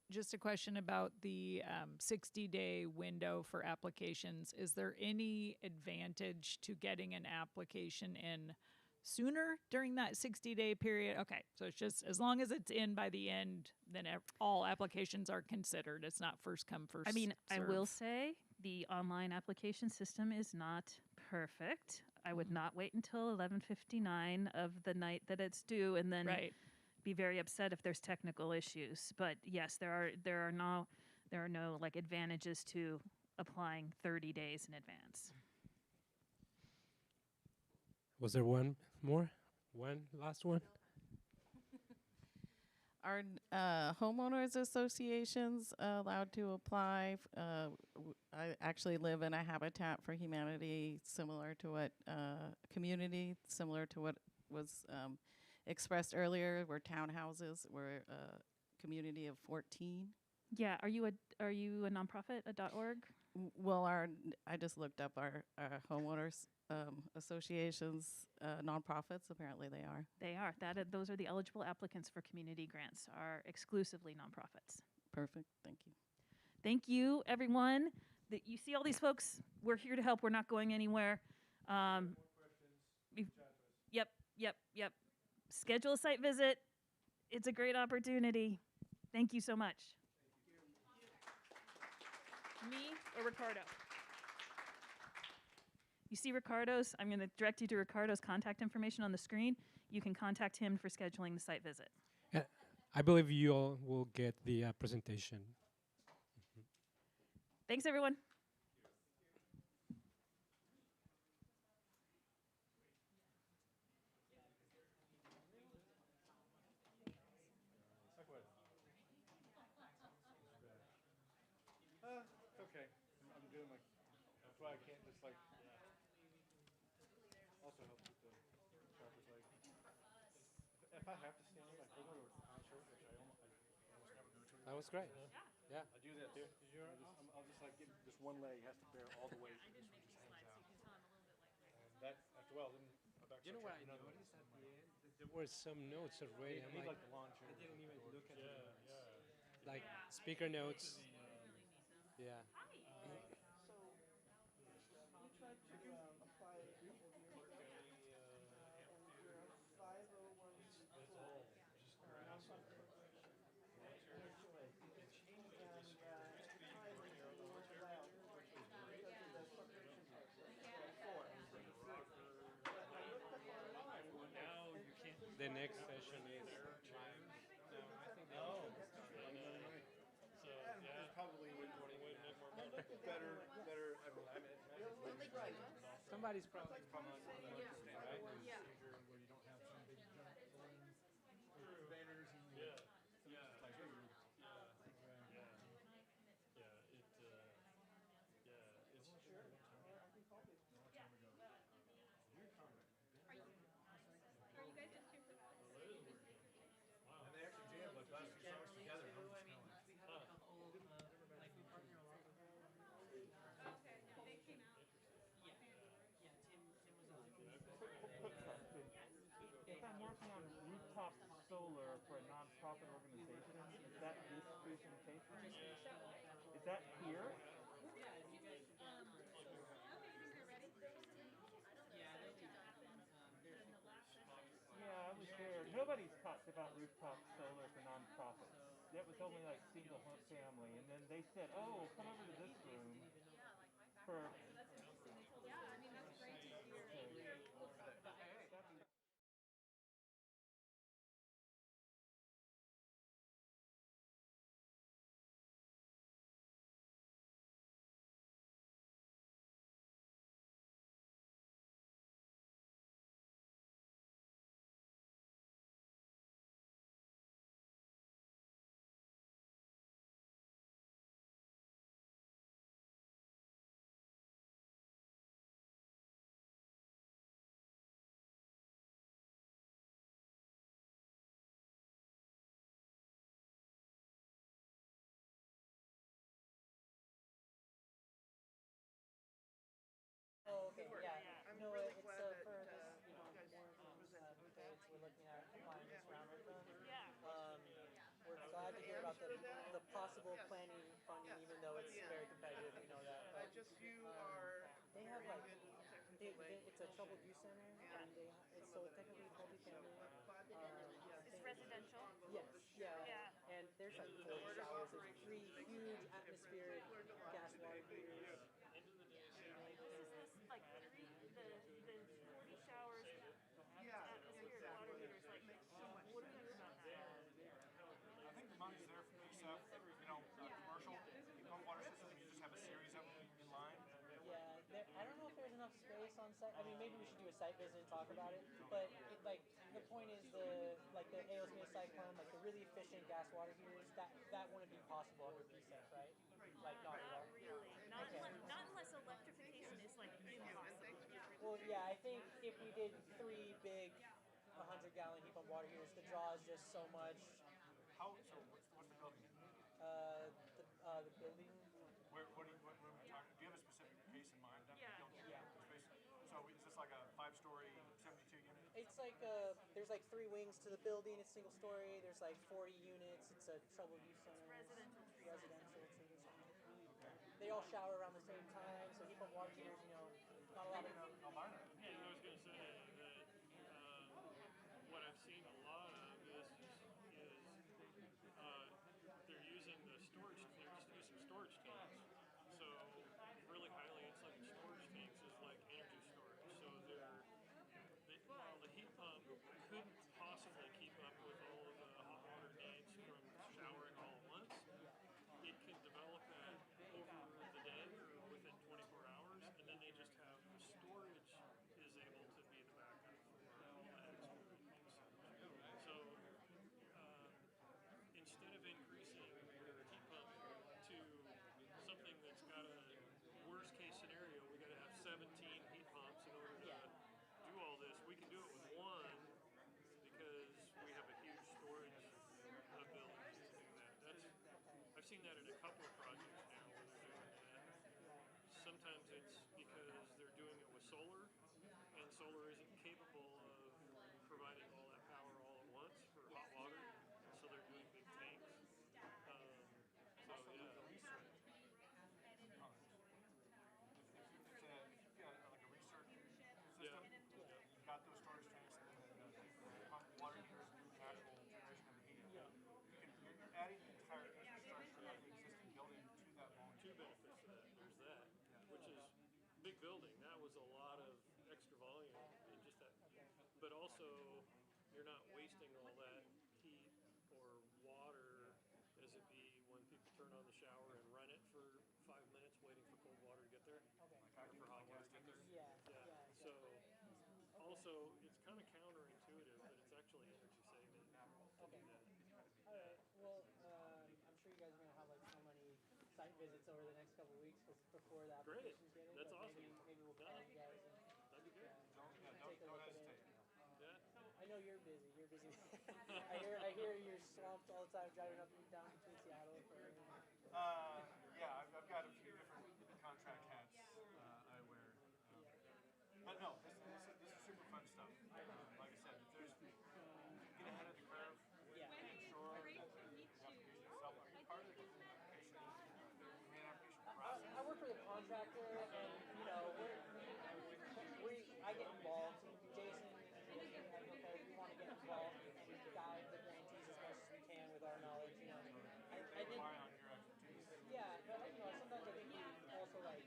Speaker 9: Just a question about the 60-day window for applications. Is there any advantage to getting an application in sooner during that 60-day period? Okay, so it's just as long as it's in by the end, then all applications are considered. It's not first come, first
Speaker 1: I mean, I
Speaker 9: serve.
Speaker 1: will say the online application system is not perfect. I would not wait until 11:59 of the night that it's due and then
Speaker 9: Right.
Speaker 1: be very upset if there's technical issues. But yes, there are no like advantages to applying 30 days in advance.
Speaker 2: Was there one more? One last one?
Speaker 10: Are homeowners associations allowed to apply? I actually live in a Habitat for Humanity similar to what community, similar to what was expressed earlier. We're townhouses. We're a community of 14.
Speaker 1: Yeah, are you a nonprofit, a .org?
Speaker 10: Well, I just looked up our homeowners associations, nonprofits. Apparently, they are.
Speaker 1: They are. Those are the eligible applicants for community grants, are exclusively nonprofits.
Speaker 10: Perfect. Thank you.
Speaker 1: Thank you, everyone. You see all these folks. We're here to help. We're not going anywhere. Yep. Schedule a site visit. It's a great opportunity. Thank you so much. Me or Ricardo? You see Ricardo's, I'm going to direct you to Ricardo's contact information on the screen. You can contact him for scheduling the site visit.
Speaker 2: I believe you all will get the presentation.
Speaker 1: Thanks, everyone.
Speaker 3: It's okay. I'm doing my. That's why I can't just like. Also helps with the sharper's leg. If I have to stand, like I go to a concert, which I almost never go to.
Speaker 2: That was great. Yeah.
Speaker 3: I do that too. I'll just like get this one leg has to bear all the weight. And this one just hangs out. And that after a while, then my back.
Speaker 2: You know what I noticed at the end? There were some notes already. I'm
Speaker 3: need
Speaker 2: like,
Speaker 3: like the lawn chair.
Speaker 2: I didn't even look at the like speaker notes. Yeah.
Speaker 5: So we tried to apply over here, and we're a 501c4 nonprofit organization, an HOA, and time was allowed because of the corporation before. But I looked up online.
Speaker 2: The next session is.
Speaker 3: There's probably better. I mean,
Speaker 2: Somebody's probably from right?
Speaker 3: And they actually jammed like last few songs together.
Speaker 11: If I'm working on rooftop solar for a nonprofit organization, is that this presentation? Is that here? Yeah, I was there. Nobody's talked about rooftop solar for nonprofits. That was only like single family, and then they said, "Oh, come over to this room for
Speaker 4: the possible planning funding, even though it's
Speaker 5: Yeah.
Speaker 4: very competitive. We know that. But
Speaker 5: Just you
Speaker 4: um,
Speaker 5: are
Speaker 4: they have
Speaker 5: very
Speaker 4: like
Speaker 5: good
Speaker 4: it's a troubled use center, and it's so technically it's multifamily. I
Speaker 1: It's
Speaker 4: think
Speaker 1: residential.
Speaker 4: yes, yeah,
Speaker 1: Yeah.
Speaker 4: and there's like 40 showers. There's 3 huge atmospheric gas water heaters.
Speaker 1: Is this like the 40 showers atmospheric water heaters? Like, what do we do about that?
Speaker 3: I think the money's there for PCEF, commercial heat pump water system, and you just have a series of them in line.
Speaker 4: Yeah, I don't know if there's enough space on site. I mean, maybe we should do a site visit and talk about it. But like the point is the A.O. Smith cyclone, like the really efficient gas water heaters, that wouldn't be possible under PCEF, right? Like not at all.
Speaker 1: Really. Not,
Speaker 4: Okay.
Speaker 1: not unless electrification is like impossible.
Speaker 4: Well, yeah, I think if we did 3 big 100-gallon heat pump water heaters, the draw is just so much.
Speaker 3: So what's the building?
Speaker 4: The building.
Speaker 3: What are we talking? Do you have a specific case in mind?
Speaker 1: Yeah.
Speaker 4: Yeah.
Speaker 3: So is this like a 5-story, 72 unit?
Speaker 4: It's like there's like 3 wings to the building. It's single story. There's like 40 units. It's a troubled use center.
Speaker 1: Residential treatment.
Speaker 4: Residential treatment center. They all shower around the same time, so heat pump water heaters, not a lot of.
Speaker 3: Almarna.
Speaker 11: Yeah, I was going to say that what I've seen a lot of is they're using the storage. They're just using storage tanks. So really highly insulated storage tanks is like energy storage. So while the heat pump couldn't possibly keep up with all of the hot water needs from showering all at once, it can develop that over the day or within 24 hours, and then they just have the storage is able to be the backup for all the extra usage. So instead of increasing your heat pump to something that's got a worst case scenario, we got to have 17 heat pumps in order to do all this. We can do it with one because we have a huge storage ability to do that. I've seen that in a couple of projects now where they're doing that. Sometimes it's because they're doing it with solar, and solar isn't capable of providing all that power all at once for hot water, so they're doing big tanks.
Speaker 3: If you got like a research system, you've got those storage tanks, and then the pump water heaters do the natural generation of the heat. You're adding the entire infrastructure of the existing building to that volume.
Speaker 11: 2 benefits to that. There's that, which is big building. That was a lot of extra volume in just that. But also, you're not wasting all that heat or water as it be when people turn on the shower and run it for 5 minutes waiting for cold water to get there.
Speaker 4: Okay.
Speaker 11: Or for hot water to get there.
Speaker 4: Yeah.
Speaker 11: So also, it's kind of counterintuitive, but it's actually energy saving.
Speaker 4: Okay. All right. Well, I'm sure you guys are gonna have like so many site visits over the next couple of weeks before the
Speaker 11: Great.
Speaker 4: applications get in.
Speaker 11: That's
Speaker 4: but
Speaker 11: awesome.
Speaker 4: Maybe we'll call you guys and
Speaker 11: That'd be good.
Speaker 4: take a look at
Speaker 3: hesitate.
Speaker 4: it.
Speaker 11: Yeah.
Speaker 4: I know you're busy. You're busy. I hear you're swamped all the time driving up and down between Seattle.
Speaker 3: Yeah, I've got a few different contract hats I wear. But no, this is super fun stuff. Like I said, if there's get ahead of the curve, ensure that the application itself, are you part of the application process?
Speaker 4: I work for the contractor, and I get involved. Jason, we want to get involved and guide the grantees as much as we can with our knowledge. I did.
Speaker 3: Rely on your expertise.
Speaker 4: Yeah, but sometimes I think we also like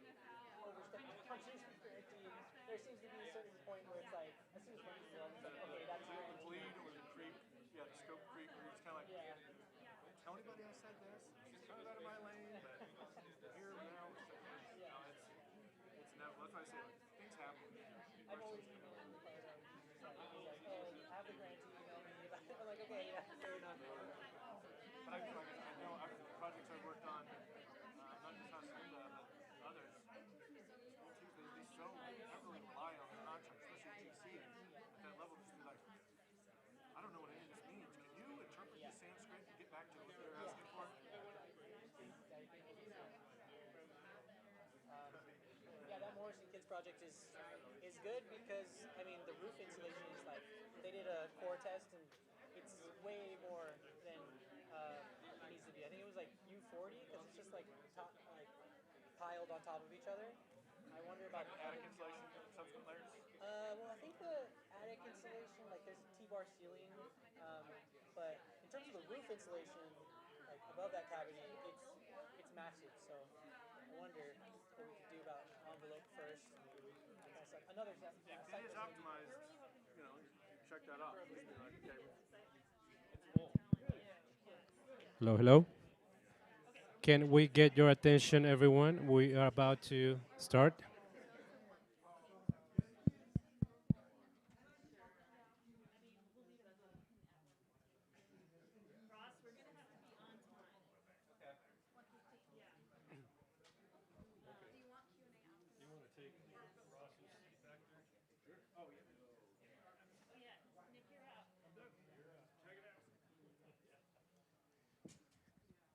Speaker 4: overstep the boundaries with grantee. There seems to be a certain point where it's like, as soon as money's involved, it's like, okay, that's your
Speaker 3: The bleed or the creep, the scope creep, where you're just kind of like, don't tell anybody I said this. It's kind of out of my lane, but here now, it's never. That's why I say, like, things happen.
Speaker 4: I've always been in the part of he's like, oh, have the grantee email me. I'm like, okay, yeah, fair enough.
Speaker 3: But I know projects I've worked on, not just on Sunda, but others. They so heavily rely on the contract, especially GC, at that level, just be like, I don't know what any of this means. Can you interpret the Sanskrit and get back to what they're asking for?
Speaker 4: Yeah, that Morrison Kids project is good because I mean the roof insulation is like they did a core test and it's way more than it needs to be. I think it 40 because it's just like piled on top of each other. I wonder about
Speaker 3: Attic insulation subsequent layers?
Speaker 4: well, I think the attic insulation, like there's T-bar ceiling, but in terms of the roof insulation, like above that cavity, it's massive. So I wonder what we could do about envelope first. That kind of stuff. Another
Speaker 3: If it is optimized, you know, check that off. Just be like, okay, it's full.
Speaker 2: Hello, hello. Can we get your attention, everyone? We are about to start.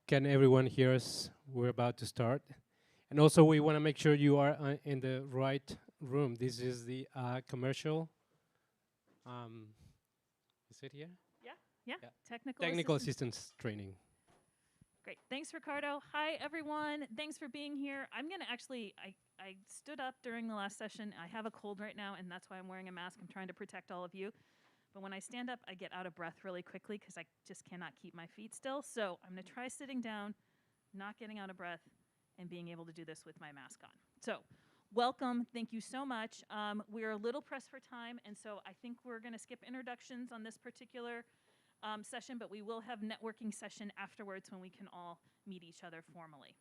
Speaker 2: Can everyone hear us? We're about to start. And also, we want to make sure you are in the right room. This is the commercial. Is it here?
Speaker 1: Yeah.
Speaker 2: Yeah.
Speaker 1: Technical
Speaker 2: assistance training.
Speaker 1: Great. Thanks, Ricardo. Hi, everyone. Thanks for being here. I'm going to actually, I stood up during the last session. I have a cold right now, and that's why I'm wearing a mask. I'm trying to protect all of you. But when I stand up, I get out of breath really quickly because I just cannot keep my feet still. So I'm going to try sitting down, not getting out of breath, and being able to do this with my mask on. So welcome. Thank you so much. We're a little pressed for time, and so I think we're going to skip introductions on this particular session, but we will have networking session afterwards when we can all meet each other formally.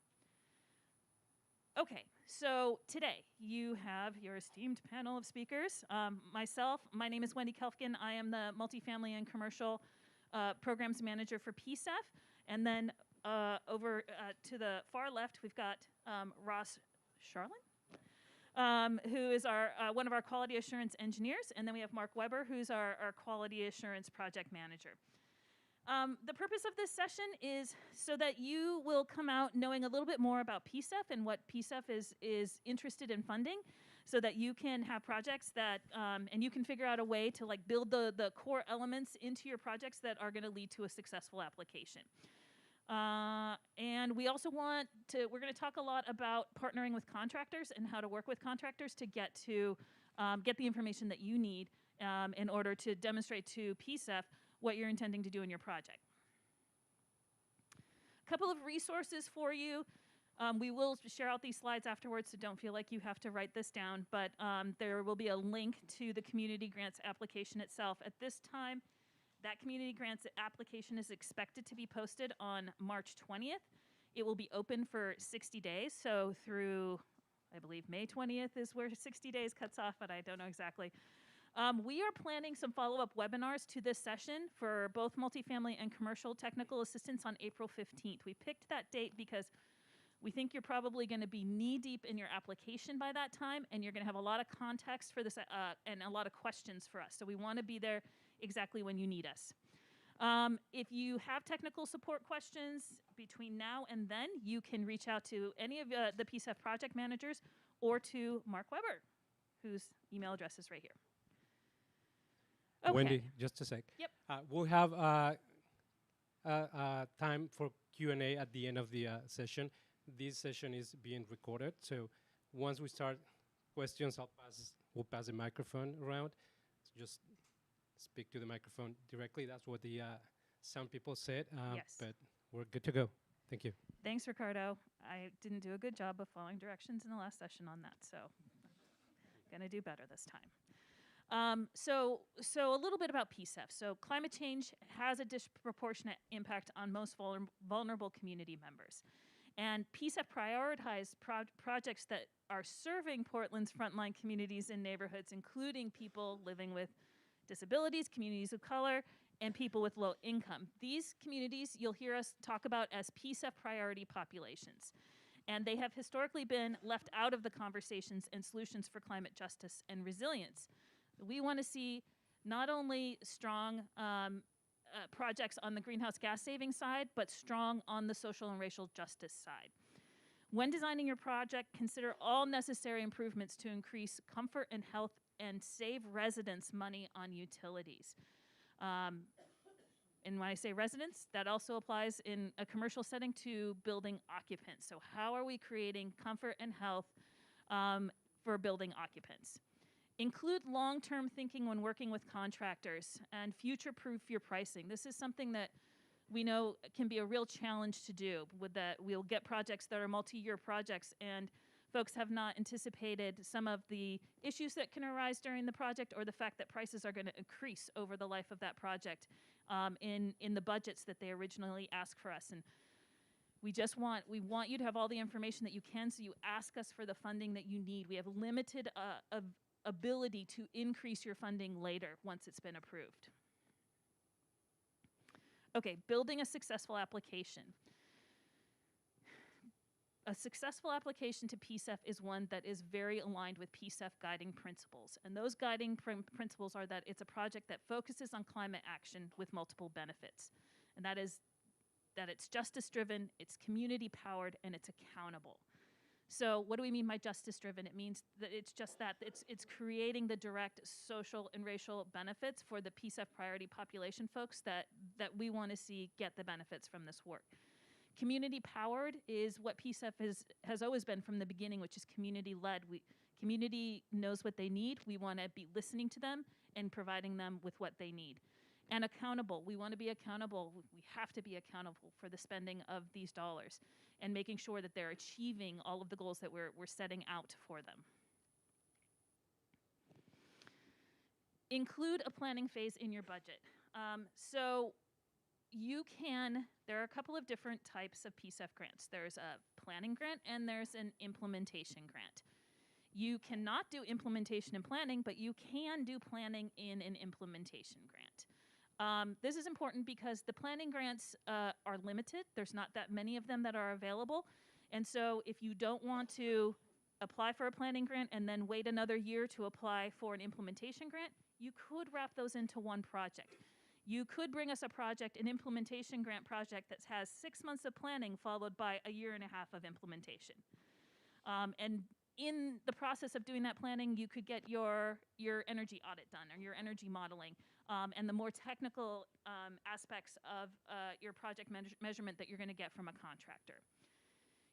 Speaker 1: Okay, so today you have your esteemed panel of speakers. Myself, my name is Wendy Kelfkin. I am the Multifamily and Commercial Programs Manager for PCEF. And then over to the far left, we've got Ross Charlin, who is our one of our quality assurance engineers. And then we have Mark Weber, who's our quality assurance project manager. The purpose of this session is so that you will come out knowing a little bit more about PCEF and what PCEF is interested in funding, so that you can have projects that, and you can figure out a way to like build the core elements into your projects that are going to lead to a successful application. And we also we're going to talk a lot about partnering with contractors and how to work with contractors to get the information that you need in order to demonstrate to PCEF what you're intending to do in your project. A couple of resources for you. We will share out these slides afterwards, so don't feel like you have to write this down, but there will be a link to the community grants application itself. At this time, that community grants application is expected to be posted on March 20th. It will be open for 60 days, so through, I believe, May 20th is where 60 days cuts off, but I don't know exactly. We are planning some follow-up webinars to this session for both multifamily and commercial technical assistance on April 15th. We picked that date because we think you're probably going to be knee-deep in your application by that time, and you're going to have a lot of context for this and a lot of questions for us. So we want to be there exactly when you need us. If you have technical support questions between now and then, you can reach out to any of the PCEF project managers or to Mark Weber, whose email address is right here. Okay.
Speaker 2: Wendy, just a sec.
Speaker 1: Yep.
Speaker 2: We'll have time for Q&A at the end of the session. This session is being recorded, so once we start questions, we'll pass the microphone around. Just speak to the microphone directly. That's what the some people said,
Speaker 1: Yes.
Speaker 2: but we're good to go. Thank you.
Speaker 1: Thanks, Ricardo. I didn't do a good job of following directions in the last session on that, so gonna do better this time. So a little bit about PCEF. So climate change has a disproportionate impact on most vulnerable community members. And PCEF prioritized projects that are serving Portland's frontline communities and neighborhoods, including people living with disabilities, communities of color, and people with low income. These communities you'll hear us talk about as PCEF priority populations. And they have historically been left out of the conversations and solutions for climate justice and resilience. We want to see not only strong projects on the greenhouse gas saving side, but strong on the social and racial justice side. When designing your project, consider all necessary improvements to increase comfort and health and save residents money on utilities. and when I say residents, that also applies in a commercial setting to building occupants. So how are we creating comfort and health for building occupants? Include long-term thinking when working with contractors and future-proof your pricing. This is something that we know can be a real challenge to do. With that, we'll get projects that are multi-year projects, and folks have not anticipated some of the issues that can arise during the project, or the fact that prices are going to increase over the life of that project in the budgets that they originally asked for us. And we want you to have all the information that you can, so you ask us for the funding that you need. We have limited ability to increase your funding later once it's been approved. Okay, building a successful application. A successful application to PCEF is one that is very aligned with PCEF guiding principles. And those guiding principles are that it's a project that focuses on climate action with multiple benefits. And that is that it's justice-driven, it's community-powered, and it's accountable. So what do we mean by justice-driven? It means that it's just that. It's creating the direct social and racial benefits for the PCEF priority population folks that we want to see get the benefits from this work. Community-powered is what PCEF has always been from the beginning, which is community-led. Community knows what they need. We want to be listening to them and providing them with what they need. And accountable. We want to be accountable. We have to be accountable for the spending of these dollars and making sure that they're achieving all of the goals that we're setting out for them. Include a planning phase in your budget. There are a couple of different types of PCEF grants. There's a planning grant and there's an implementation grant. You cannot do implementation and planning, but you can do planning in an implementation grant. This is important because the planning grants are limited. There's not that many of them that are available. And so if you don't want to apply for a planning grant and then wait another year to apply for an implementation grant, you could wrap those into one project. You could bring us an implementation grant project that has 6 months of planning followed by a year and a half of implementation. And in the process of doing that planning, you could get your energy audit done or your energy modeling and the more technical aspects of your project measurement that you're going to get from a contractor.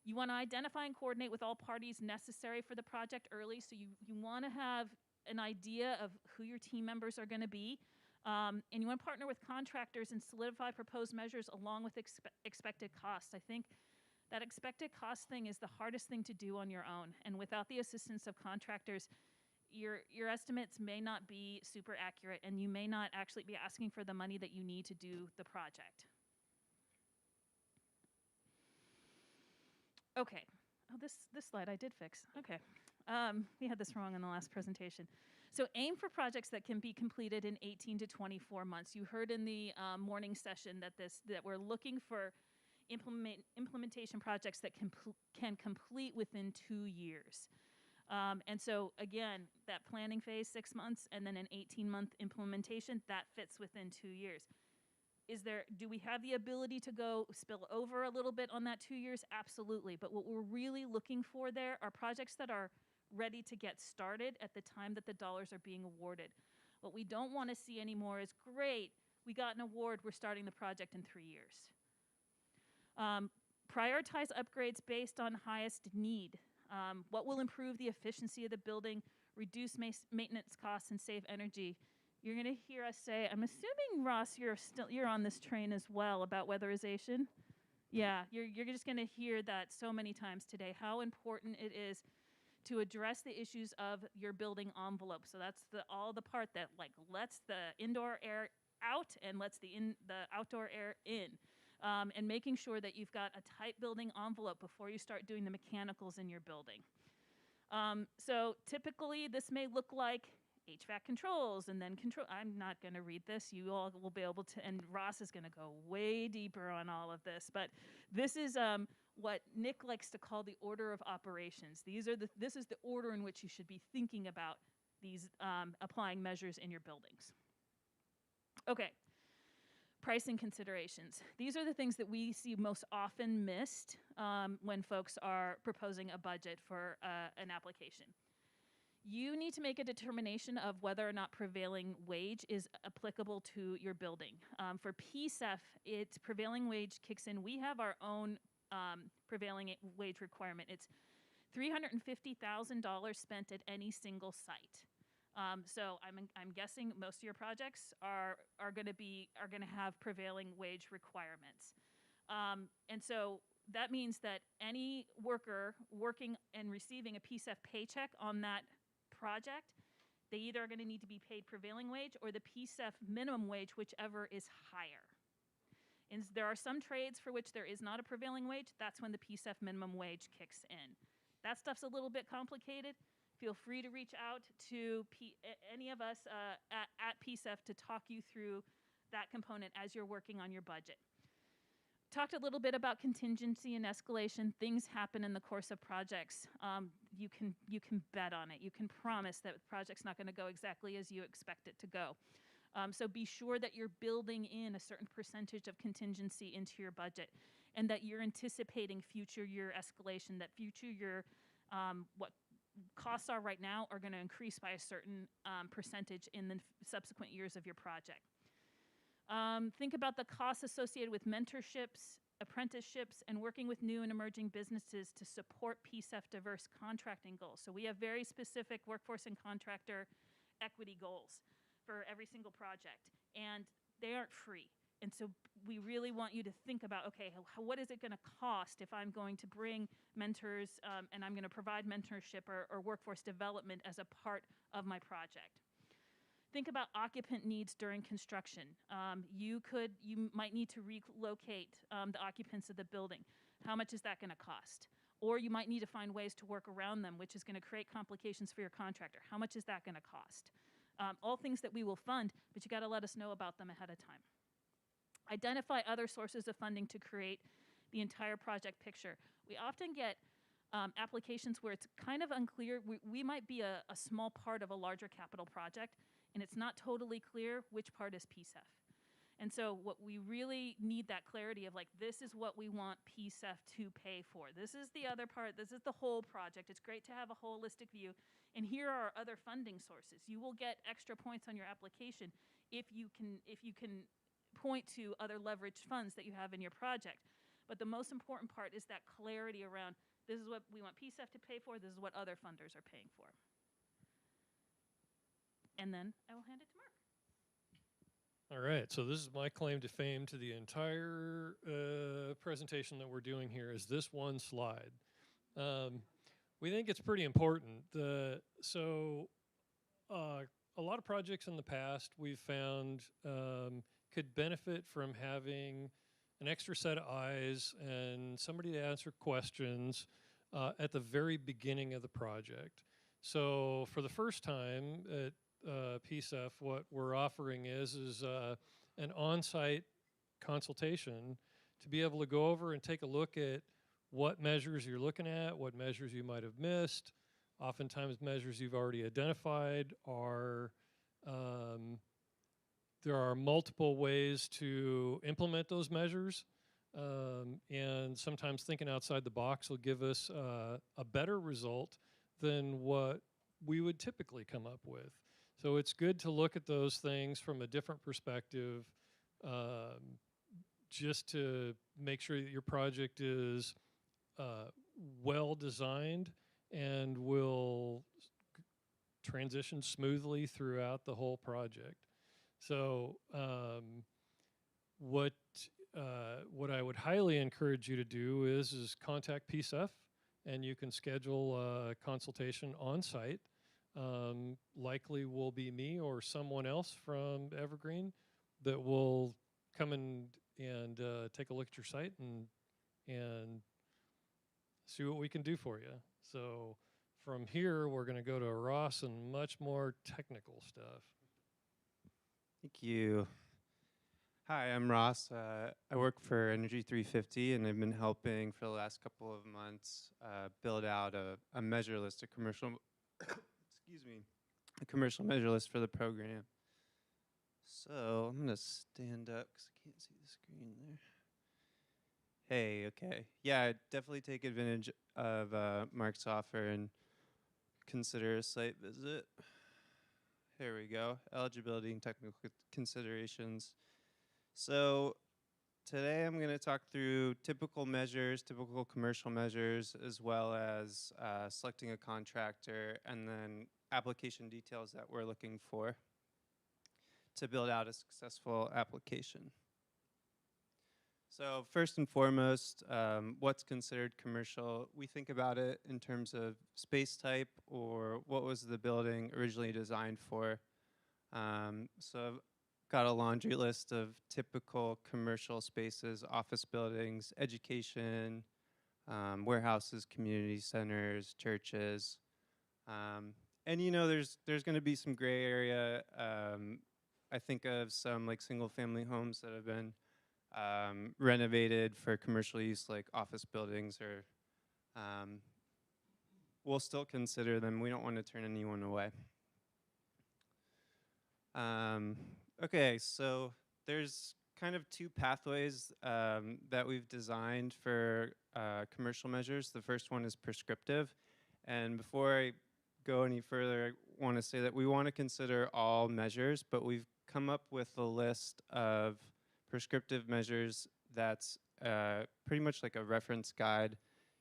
Speaker 1: You want to identify and coordinate with all parties necessary for the project early, so you want to have an idea of who your team members are going to be, and you want to partner with contractors and solidify proposed measures along with expected costs. I think that expected cost thing is the hardest thing to do on your own, and without the assistance of contractors, your estimates may not be super accurate, and you may not actually be asking for the money that you need to do the project. Okay. Oh, this slide I did fix. Okay. We had this wrong in the last presentation. So aim for projects that can be completed in 18 to 24 months. You heard in the morning session that we're looking for implementation projects that can complete within 2 years. And so again, that planning phase, 6 months, and then an 18-month implementation, that fits within 2 years. Do we have the ability to go spill over a little bit on that 2 years? Absolutely. But what we're really looking for there are projects that are ready to get started at the time that the dollars are being awarded. What we don't want to see anymore is, great, we got an award, we're starting the project in 3 years. Prioritize upgrades based on highest need. What will improve the efficiency of the building, reduce maintenance costs, and save energy? You're going to hear us say, I'm assuming, Ross, you're on this train as well about weatherization. Yeah, you're just going to hear that so many times today, how important it is to address the issues of your building envelope. So that's all the part that lets the indoor air out and lets the outdoor air in. And making sure that you've got a tight building envelope before you start doing the mechanicals in your building. So typically this may look like HVAC controls and then I'm not going to read this. You all will be able to, and Ross is going to go way deeper on all of this, but this is what Nick likes to call the order of operations. This is the order in which you should be thinking about these applying measures in your buildings. Okay. Pricing considerations. These are the things that we see most often missed when folks are proposing a budget for an application. you need to make a determination of whether or not prevailing wage is applicable to your building. For PCEF, its prevailing wage kicks in. We have our own prevailing wage requirement. It's $350,000 spent at any single site. So I'm guessing most of your projects are going to have prevailing wage requirements. And so that means that any worker working and receiving a PCEF paycheck on that project, they either are going to need to be paid prevailing wage or the PCEF minimum wage, whichever is higher. And there are some trades for which there is not a prevailing wage. That's when the PCEF minimum wage kicks in. That stuff's a little bit complicated. Feel free to reach out to any of us at PCEF to talk you through that component as you're working on your budget. Talked a little bit about contingency and escalation. Things happen in the course of projects. You can bet on it. You can promise that the project's not going to go exactly as you expect it to go. So be sure that you're building in a certain percentage of contingency into your budget, and that you're anticipating future year escalation, that future year, what costs are right now are going to increase by a certain percentage in the subsequent years of your project. Think about the costs associated with mentorships, apprenticeships, and working with new and emerging businesses to support PCEF diverse contracting goals. So we have very specific workforce and contractor equity goals for every single project, and they aren't free. And so we really want you to think about, okay, what is it going to cost if I'm going to bring mentors and I'm going to provide mentorship or workforce development as a part of my project. Think about occupant needs during construction. You might need to relocate the occupants of the building. How much is that going to cost? Or you might need to find ways to work around them, which is going to create complications for your contractor. How much is that going to cost? All things that we will fund, but you got to let us know about them ahead of time. Identify other sources of funding to create the entire project picture. We often get applications where it's kind of unclear. We might be a small part of a larger capital project, and it's not totally clear which part is PCEF. And so what we really need that clarity of, like, this is what we want PCEF to pay for. This is the other part. This is the whole project. It's great to have a holistic view. And here are other funding sources. You will get extra points on your application if you can point to other leveraged funds that you have in your project. But the most important part is that clarity around, this is what we want PCEF to pay for, this is what other funders are paying for. And then I will hand it to Mark.
Speaker 12: All right, so this is my claim to fame to the entire presentation that we're doing here is this one slide. We think it's pretty important. A lot of projects in the past we've found could benefit from having an extra set of eyes and somebody to answer questions at the very beginning of the project. So for the first time at PCEF, what we're offering is an on-site consultation to be able to go over and take a look at what measures you're looking at, what measures you might have missed. Oftentimes measures you've already identified are, there are multiple ways to implement those measures. And sometimes thinking outside the box will give us a better result than what we would typically come up with. So it's good to look at those things from a different perspective, just to make sure that your project is well designed and will transition smoothly throughout the whole project. So what I would highly encourage you to do is contact PCEF, and you can schedule a consultation on site. Likely will be me or someone else from Evergreen that will come and take a look at your site and see what we can do for you. So from here, we're going to go to Ross and much more technical stuff.
Speaker 13: Thank you. Hi, I'm Ross. I work for Energy 350, and I've been helping for the last couple of months build out a measure list, a commercial a commercial measure list for the program. So I'm going to stand up because I can't see the screen there. Hey, okay. Yeah, I definitely take advantage of Mark's offer and consider a site visit. Here we go, eligibility and technical considerations. So today I'm going to talk through typical measures, typical commercial measures, as well as selecting a contractor and then application details that we're looking for to build out a successful application. So first and foremost, what's considered commercial? We think about it in terms of space type or what was the building originally designed for. So I've got a laundry list of typical commercial spaces, office buildings, education, warehouses, community centers, churches. And you know, there's going to be some gray area. I think of some like single family homes that have been renovated for commercial use, like office buildings, or we'll still consider them. We don't want to turn anyone away. Okay, so there's kind of two pathways that we've designed for commercial measures. The first one is prescriptive, and before I go any further, I want to say that we want to consider all measures, but we've come up with a list of prescriptive measures that's pretty much like a reference guide.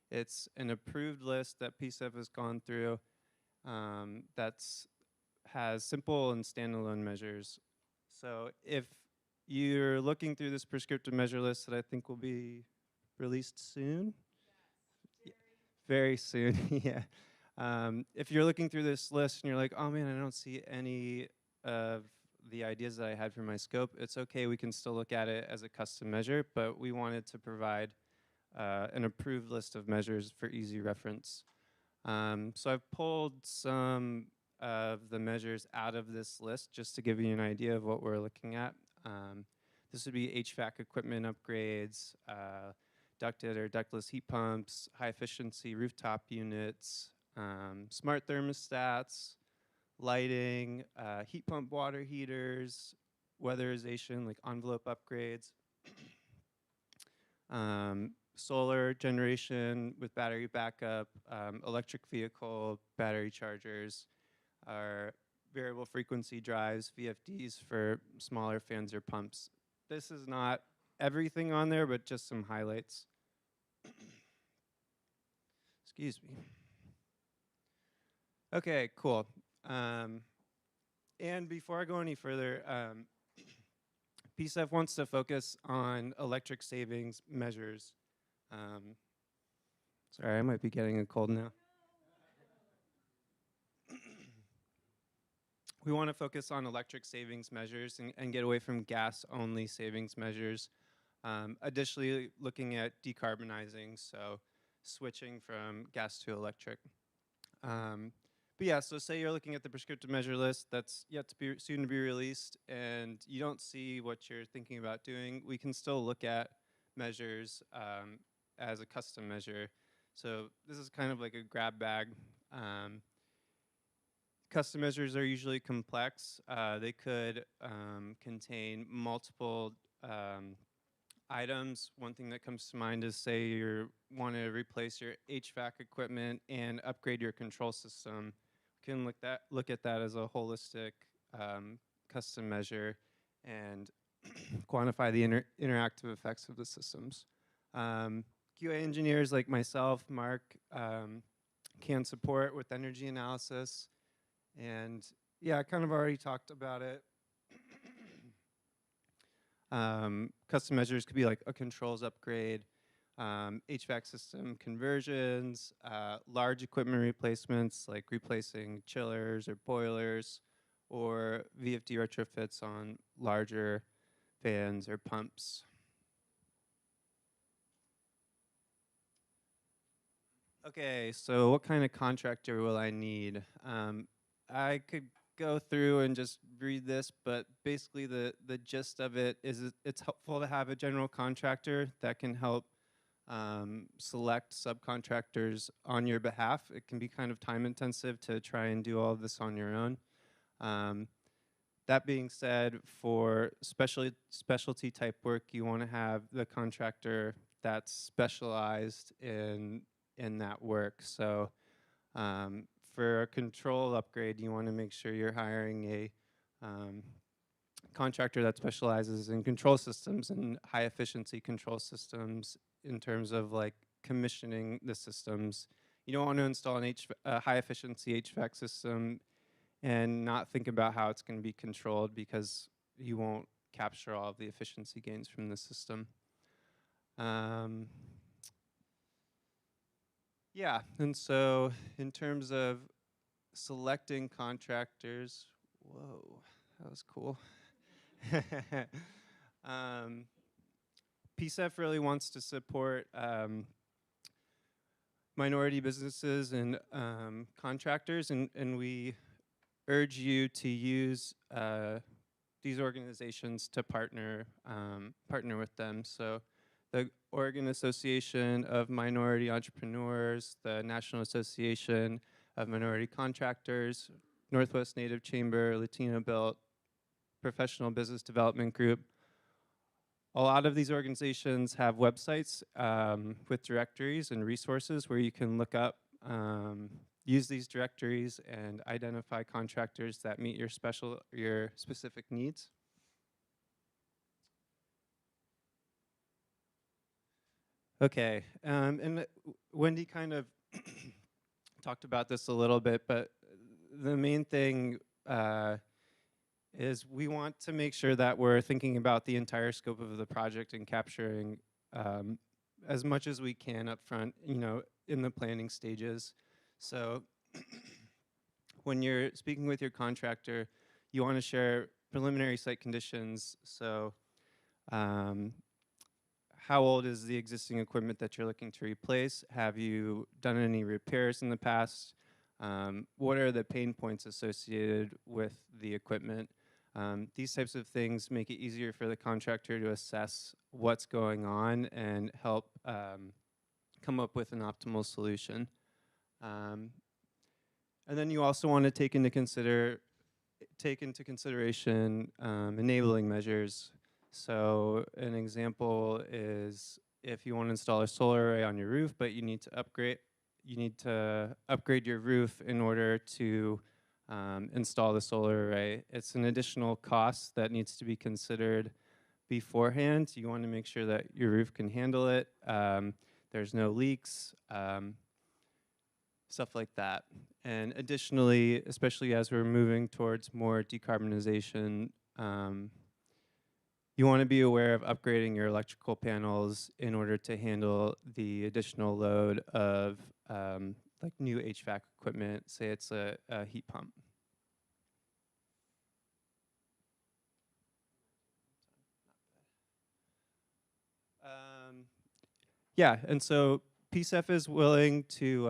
Speaker 13: It's an approved list that PCEF has gone through that's has simple and standalone measures. So if you're looking through this prescriptive measure list that I think will be released soon, yes, very soon, yeah. If you're looking through this list and you're like, oh man, I don't see any of the ideas that I had for my scope, it's okay, we can still look at it as a custom measure, but we wanted to provide an approved list of measures for easy reference. So I've pulled some of the measures out of this list just to give you an idea of what we're looking at. This would be HVAC equipment upgrades, ducted or ductless heat pumps, high efficiency rooftop units, smart thermostats, lighting, heat pump water heaters, weatherization like envelope upgrades, solar generation with battery backup, electric vehicle battery chargers, our variable frequency drives, VFDs for smaller fans or pumps. This is not everything on there, but just some highlights. Excuse me. Okay, cool. And before I go any further, PCEF wants to focus on electric savings measures. Sorry, I might be getting a cold now. We want to focus on electric savings measures and get away from gas-only savings measures. Additionally, looking at decarbonizing, so switching from gas to electric. But yeah, so say you're looking at the prescriptive measure list that's yet to be soon to be released, and you don't see what you're thinking about doing. We can still look at measures as a custom measure. So this is kind of like a grab bag. Custom measures are usually complex. They could contain multiple items. One thing that comes to mind is, say you want to replace your HVAC equipment and upgrade your control system. We can look at that as a holistic custom measure and quantify the interactive effects of the systems. QA engineers like myself, Mark, can support with energy analysis. And yeah, I kind of already talked about it. Custom measures could be like a controls upgrade, HVAC system conversions, large equipment replacements like replacing chillers or boilers, or VFD retrofits on larger fans or pumps. Okay, so what kind of contractor will I need? I could go through and just read this, but basically the gist of it is it's helpful to have a general contractor that can help select subcontractors on your behalf. It can be kind of time intensive to try and do all of this on your own. That being said, for specialty type work, you want to have the contractor that's specialized in that work. So for a control upgrade, you want to make sure you're hiring a contractor that specializes in control systems and high efficiency control systems in terms of like commissioning the systems. You don't want to install a high efficiency HVAC system and not think about how it's going to be controlled, because you won't capture all of the efficiency gains from the system. Yeah, and so in terms of selecting contractors, whoa, that was cool. PCEF really wants to support minority businesses and contractors, and we urge you to use these organizations to partner with them. So the Oregon Association of Minority Entrepreneurs, the National Association of Minority Contractors, Northwest Native Chamber, Latino Built, Professional Business Development Group. A lot of these organizations have websites with directories and resources where you can look up, use these directories and identify contractors that meet your specific needs. Okay, and Wendy kind of talked about this a little bit, but the main thing is we want to make sure that we're thinking about the entire scope of the project and capturing as much as we can up front, in the planning stages. So when you're speaking with your contractor, you want to share preliminary site conditions. So how old is the existing equipment that you're looking to replace? Have you done any repairs in the past? What are the pain points associated with the equipment? These types of things make it easier for the contractor to assess what's going on and help come up with an optimal solution. And then you also want to take into consideration enabling measures. So an example is if you want to install a solar array on your roof, but you need to upgrade your roof in order to install the solar array. It's an additional cost that needs to be considered beforehand. You want to make sure that your roof can handle it. There's no leaks, stuff like that. And additionally, especially as we're moving towards more decarbonization, you want to be aware of upgrading your electrical panels in order to handle the additional load of like new HVAC equipment, say it's a heat pump. Yeah, and so PCEF is willing to,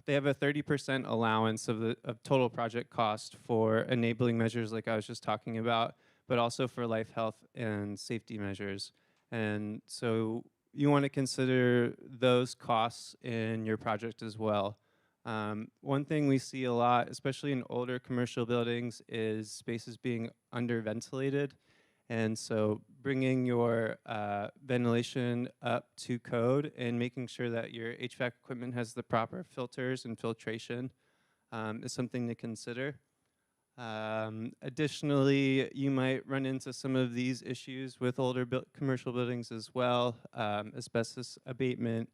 Speaker 13: they have a 30% allowance of total project cost for enabling measures like I was just talking about, but also for life, health, and safety measures. And so you want to consider those costs in your project as well. One thing we see a lot, especially in older commercial buildings, is spaces being underventilated. And so bringing your ventilation up to code and making sure that your HVAC equipment has the proper filters and filtration is something to consider. Additionally, you might run into some of these issues with older commercial buildings as well: asbestos abatement,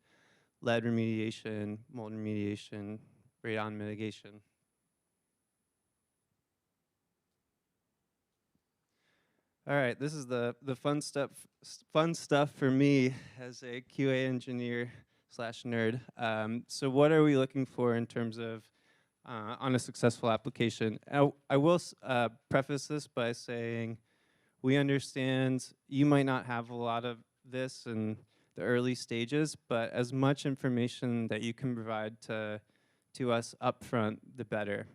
Speaker 13: lead remediation, mold remediation, radon mitigation. All right, this is the fun stuff for me as a QA engineer / nerd. So what are we looking for in terms of on a successful application? I will preface this by saying we understand you might not have a lot of this in the early stages, but as much information that you can provide to us upfront, the better.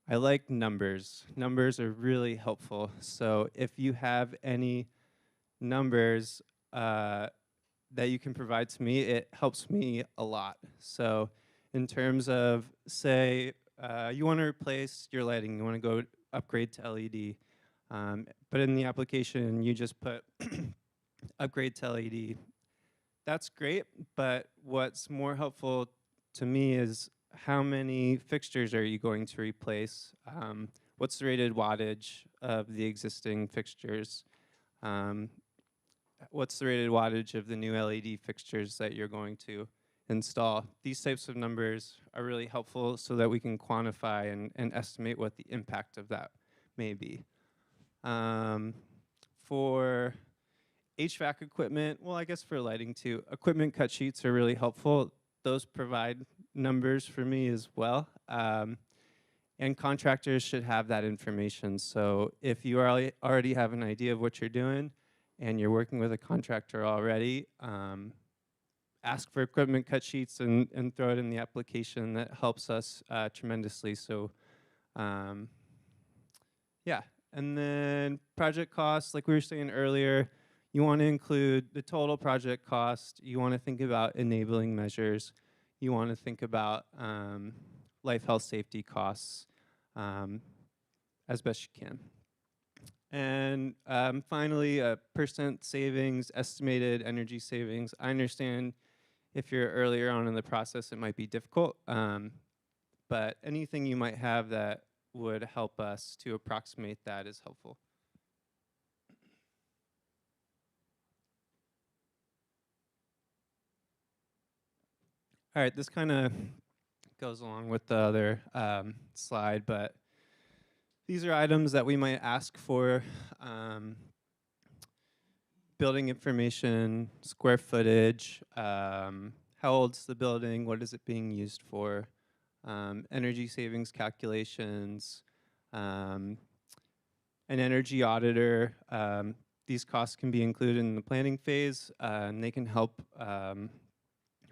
Speaker 13: I like numbers. Numbers are really helpful. So if you have any numbers that you can provide to me, it helps me a lot. So in terms of, say, you want to replace your lighting, you want to go upgrade to LED, but in the application you just put upgrade to LED. That's great, but what's more helpful to me is how many fixtures are you going to replace? What's the rated wattage of the existing fixtures? What's the rated wattage of the new LED fixtures that you're going to install? These types of numbers are really helpful so that we can quantify and estimate what the impact of that may be. For HVAC equipment, well, I guess for lighting too, equipment cut sheets are really helpful. Those provide numbers for me as well. And contractors should have that information. So if you already have an idea of what you're doing and you're working with a contractor already, ask for equipment cut sheets and throw it in the application. That helps us tremendously. So yeah, and then project costs, like we were saying earlier, you want to include the total project cost. You want to think about enabling measures. You want to think about life, health, safety costs as best you can. And finally, percent savings, estimated energy savings. I understand if you're earlier on in the process, it might be difficult, but anything you might have that would help us to approximate that is helpful. All right, this kind of goes along with the other slide, but these are items that we might ask for. Building information, square footage, how old's the building, what is it being used for, energy savings calculations, an energy auditor. These costs can be included in the planning phase, and they can help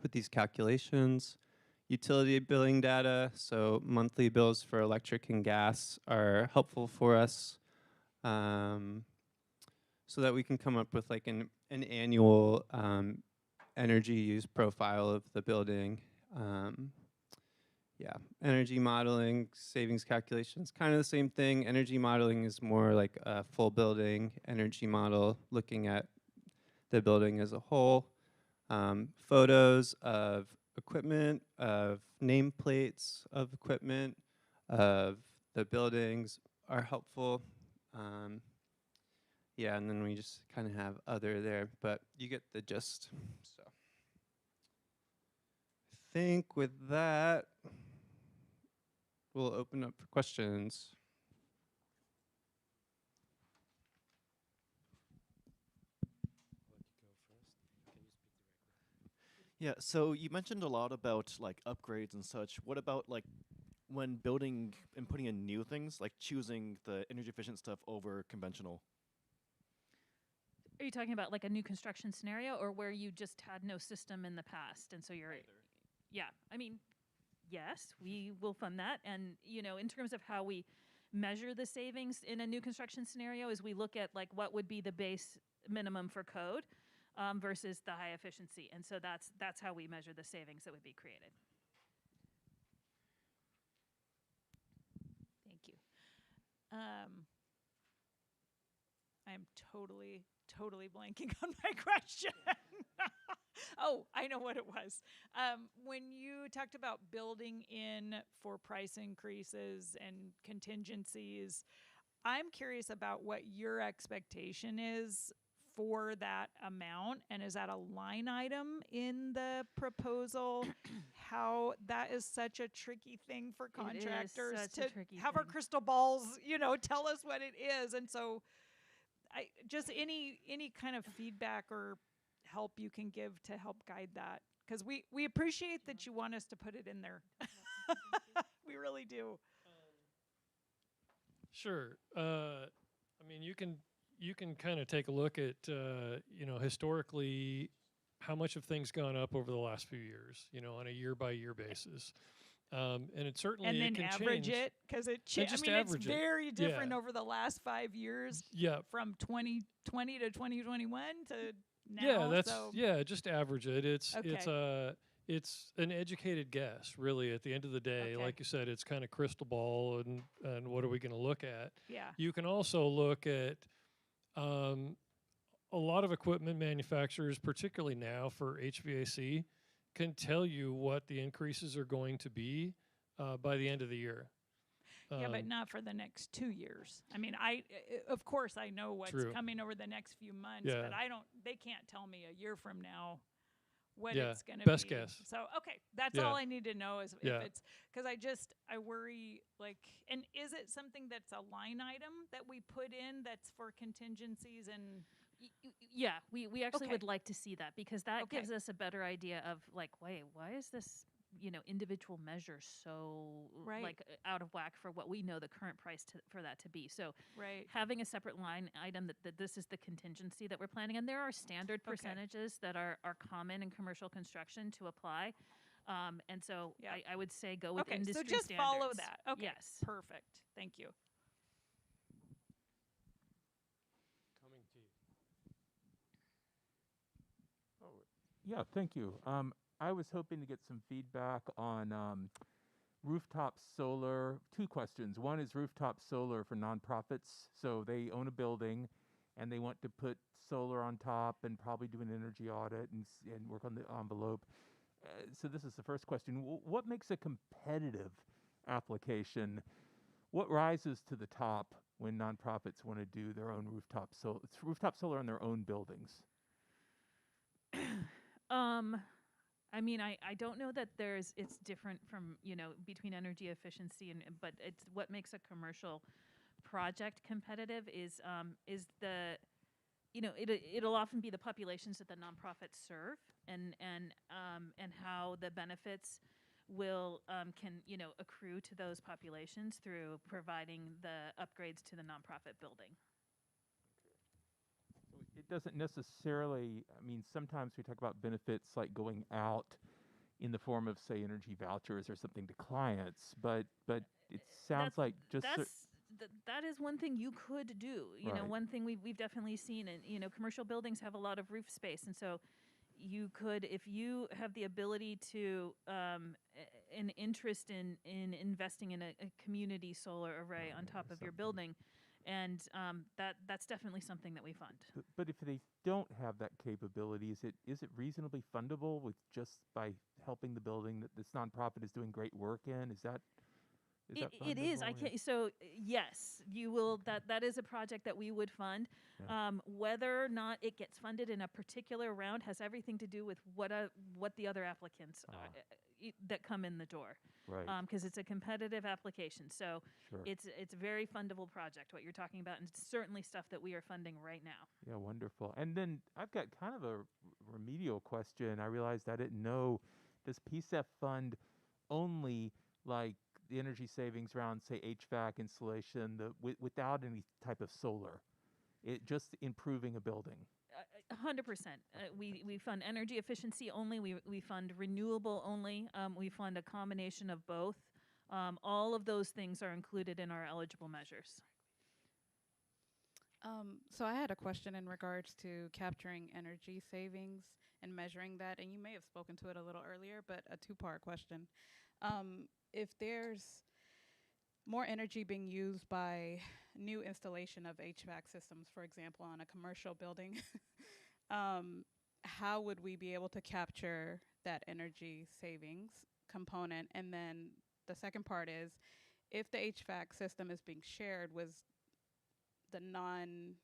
Speaker 13: with these calculations. Utility billing data, so monthly bills for electric and gas are helpful for us, so that we can come up with like an annual energy use profile of the building. Yeah, energy modeling, savings calculations, kind of the same thing. Energy modeling is more like a full building energy model, looking at the building as a whole. Photos of equipment, of nameplates of equipment, of the buildings are helpful. Yeah, and then we just kind of have other there, but you get the gist. So I think with that, we'll open up for questions.
Speaker 14: Yeah, so you mentioned a lot about like upgrades and such. What about like when building and putting in new things, like choosing the energy efficient stuff over conventional?
Speaker 1: Are you talking about like a new construction scenario or where you just had no system in the past and so you're Yeah, I mean, yes, we will fund that. And, you know, in terms of how we measure the savings in a new construction scenario is we look at like what would be the base minimum for code versus the high efficiency. And so that's how we measure the savings that would be created.
Speaker 9: Thank you. I'm totally blanking on my question. Oh, I know what it was. When you talked about building in for price increases and contingencies, I'm curious about what your expectation is for that amount, and is that a line item in the proposal? How that is such a tricky thing for contractors to have our crystal balls, you know, tell us what it is. And so just any kind of feedback or help you can give to help guide that, because we appreciate that you want us to put it in there. We really do.
Speaker 12: Sure. I mean, you can kind of take a look at you know, historically how much have things gone up over the last few years, you know, on a year by year basis. And it certainly
Speaker 9: and then
Speaker 12: can
Speaker 9: average
Speaker 12: change.
Speaker 9: it, because it
Speaker 12: And
Speaker 9: I
Speaker 12: just
Speaker 9: mean, it's
Speaker 12: average it.
Speaker 9: very different
Speaker 12: Yeah.
Speaker 9: over the last 5 years.
Speaker 12: Yeah.
Speaker 9: From 2020 to 2021 to now.
Speaker 12: Yeah, that's
Speaker 9: so.
Speaker 12: just average it.
Speaker 9: Okay.
Speaker 12: It's an educated guess, really. At the end of the day,
Speaker 9: Okay.
Speaker 12: like you said, it's kind of crystal ball and what are we going to look at?
Speaker 9: Yeah.
Speaker 12: You can also look at a lot of equipment manufacturers, particularly now for HVAC, can tell you what the increases are going to be by the end of the year.
Speaker 9: Yeah, but not for the next 2 years. I mean, of course I know what's
Speaker 12: True.
Speaker 9: coming over the next few months,
Speaker 12: Yeah.
Speaker 9: but they can't tell me a year from now what
Speaker 12: Yeah,
Speaker 9: it's going to be.
Speaker 12: best guess.
Speaker 9: So, okay, that's
Speaker 12: Yeah.
Speaker 9: all I need to know is
Speaker 12: Yeah.
Speaker 9: if it's, because I worry, like, and is it something that's a line item that we put in that's for contingencies and?
Speaker 1: Yeah, we actually
Speaker 9: Okay.
Speaker 1: would like to see that because that
Speaker 9: Okay.
Speaker 1: gives us a better idea of like, wait, why is this individual measure so
Speaker 9: Right.
Speaker 1: like out of whack for what we know the current price for that to be? So
Speaker 9: Right.
Speaker 1: having a separate line item that this is the contingency that we're planning, and there are standard
Speaker 9: Okay.
Speaker 1: percentages that are common in commercial construction to apply. And so
Speaker 9: Yeah.
Speaker 1: I would say go with
Speaker 9: Okay,
Speaker 1: industry
Speaker 9: so just
Speaker 1: standards.
Speaker 9: follow that. Okay,
Speaker 1: Yes.
Speaker 9: perfect. Thank you.
Speaker 12: Coming to you.
Speaker 15: Yeah, thank you. I was hoping to get some feedback on rooftop solar. Two questions. One is rooftop solar for nonprofits. So they own a building and they want to put solar on top and probably do an energy audit and work on the envelope. So this is the first question. What makes a competitive application? What rises to the top when nonprofits want to do their own rooftop solar on their own buildings?
Speaker 1: I mean, I don't know that it's different from, between energy efficiency but it's what makes a commercial project competitive is the, it'll often be the populations that the nonprofits serve and how the benefits will can accrue to those populations through providing the upgrades to the nonprofit building.
Speaker 15: It doesn't necessarily, I mean, sometimes we talk about benefits like going out in the form of, say, energy vouchers or something to clients, but it sounds like just
Speaker 1: that is one thing you could do.
Speaker 15: Right.
Speaker 1: One thing we've definitely seen, and commercial buildings have a lot of roof space, and so you could, if you have the ability to an interest in investing in a community solar array on top of your building. And that's definitely something that we fund.
Speaker 15: But if they don't have that capability, is it reasonably fundable with just by helping the building that this nonprofit is doing great work in? Is that
Speaker 1: it is. I can't. So yes, you will. That is a project that we would fund.
Speaker 15: Yeah.
Speaker 1: Whether or not it gets funded in a particular round has everything to do with what the other applicants are, that come in the door.
Speaker 15: Right.
Speaker 1: Because it's a competitive application, so
Speaker 15: Sure.
Speaker 1: it's a very fundable project. What you're talking about, and it's certainly stuff that we are funding right now.
Speaker 15: Yeah, wonderful. And then I've got kind of a remedial question. I realized I didn't know, does PCEF fund only like the energy savings around, say, HVAC installation, without any type of solar? It just improving a building?
Speaker 1: 100%. We fund energy efficiency only. We fund renewable only. We fund a combination of both. All of those things are included in our eligible measures.
Speaker 16: So I had a question in regards to capturing energy savings and measuring that, and you may have spoken to it a little earlier, but a two-part question. If there's more energy being used by new installation of HVAC systems, for example, on a commercial building, how would we be able to capture that energy savings component? And then the second part is, if the HVAC system is being shared with the non-profit,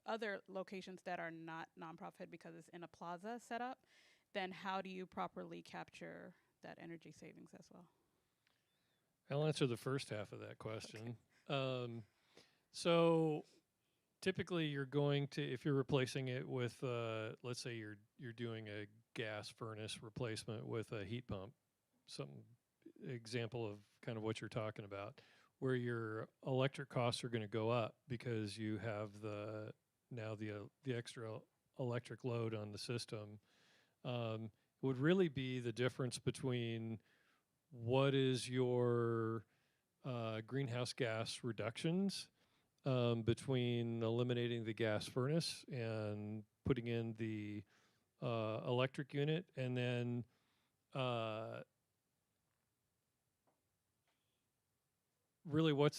Speaker 16: other locations that are not nonprofit because it's in a plaza setup, then how do you properly capture that energy savings as well?
Speaker 12: I'll answer the first half of that question. So typically you're going to, if you're replacing it with, let's say you're doing a gas furnace replacement with a heat pump, some example of kind of what you're talking about, where your electric costs are going to go up because you have the extra electric load on the system, would really be the difference between what is your greenhouse gas reductions between eliminating the gas furnace and putting in the electric unit, and then really what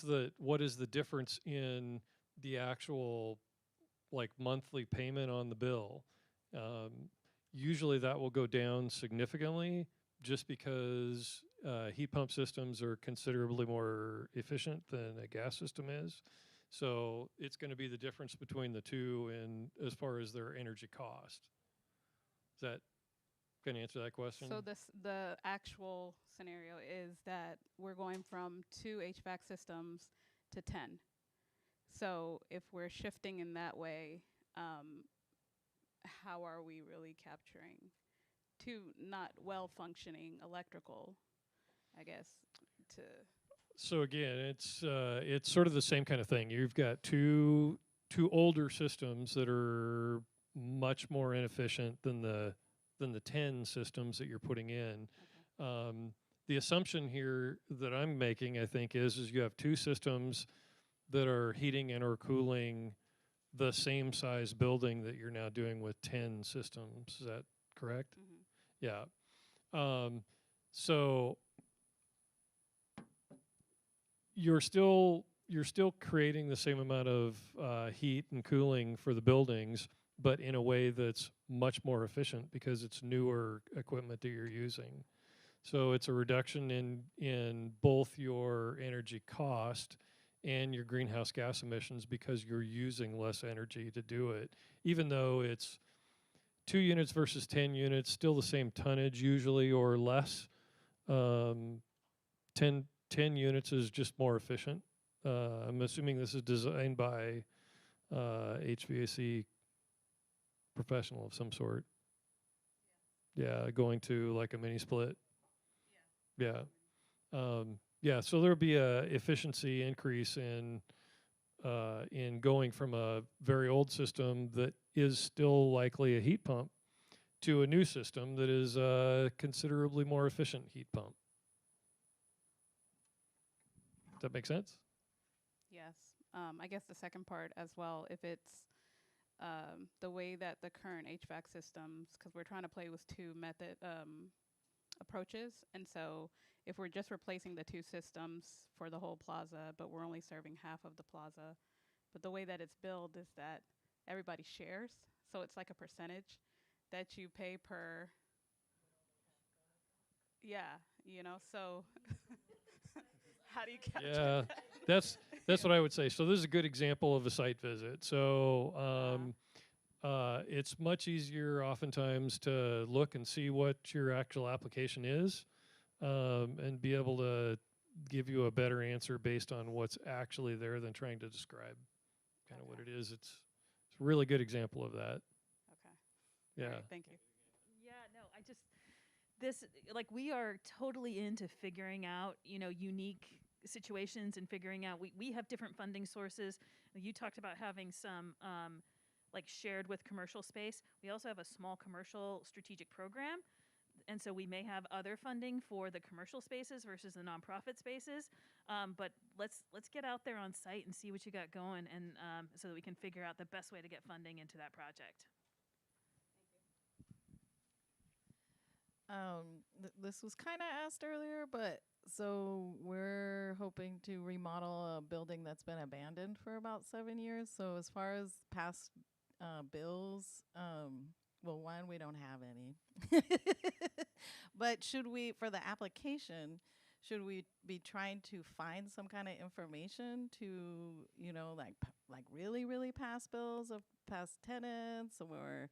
Speaker 12: is the difference in the actual like monthly payment on the bill. usually that will go down significantly just because heat pump systems are considerably more efficient than a gas system is. So it's going to be the difference between the two in as far as their energy cost. Is that going to answer that question?
Speaker 16: So the actual scenario is that we're going from 2 HVAC systems to 10. So if we're shifting in that way, how are we really capturing 2 not well-functioning electrical, I guess, to...
Speaker 12: So again, it's sort of the same kind of thing. You've got two older systems that are much more inefficient than the 10 systems that you're putting in. The assumption here that I'm making, I think, is you have 2 systems that are heating and or cooling the same size building that you're now doing with 10 systems. Is that correct? Yeah. So you're still creating the same amount of heat and cooling for the buildings, but in a way that's much more efficient because it's newer equipment that you're using. So it's a reduction in both your energy cost and your greenhouse gas emissions because you're using less energy to do it. Even though it's 2 units versus 10 units, still the same tonnage usually or less. 10 units is just more efficient. I'm assuming this is designed by HVAC professional of some sort. Yeah, going to like a mini split. Yeah. Yeah, so there'll be a efficiency increase in going from a very old system that is still likely a heat pump to a new system that is a considerably more efficient heat pump. Does that make sense?
Speaker 16: Yes. I guess the second part as well, if it's the way that the current HVAC systems, because we're trying to play with 2 method approaches, and so if we're just replacing the 2 systems for the whole plaza, but we're only serving half of the plaza, but the way that it's billed is that everybody shares, so it's like a percentage that you pay per. Yeah, so how do you capture that?
Speaker 12: That's what I would say. So this is a good example of a site visit. So it's much easier oftentimes to look and see what your actual application is and be able to give you a better answer based on what's actually there than trying to describe kind of what it is. It's a really good example of that.
Speaker 16: Okay.
Speaker 12: Yeah.
Speaker 16: All right, thank you.
Speaker 1: Yeah, no, we are totally into figuring out, unique situations and figuring out, we have different funding sources. You talked about having some shared with commercial space. We also have a small commercial strategic program. And so we may have other funding for the commercial spaces versus the nonprofit spaces. But let's get out there on site and see what you got going, and so that we can figure out the best way to get funding into that project.
Speaker 10: This was kind of asked earlier, but so we're hoping to remodel a building that's been abandoned for about 7 years. So as far as past bills, well, one, we don't have any. But should we, for the application, should we be trying to find some kind of information to, like really, really past bills of past tenants or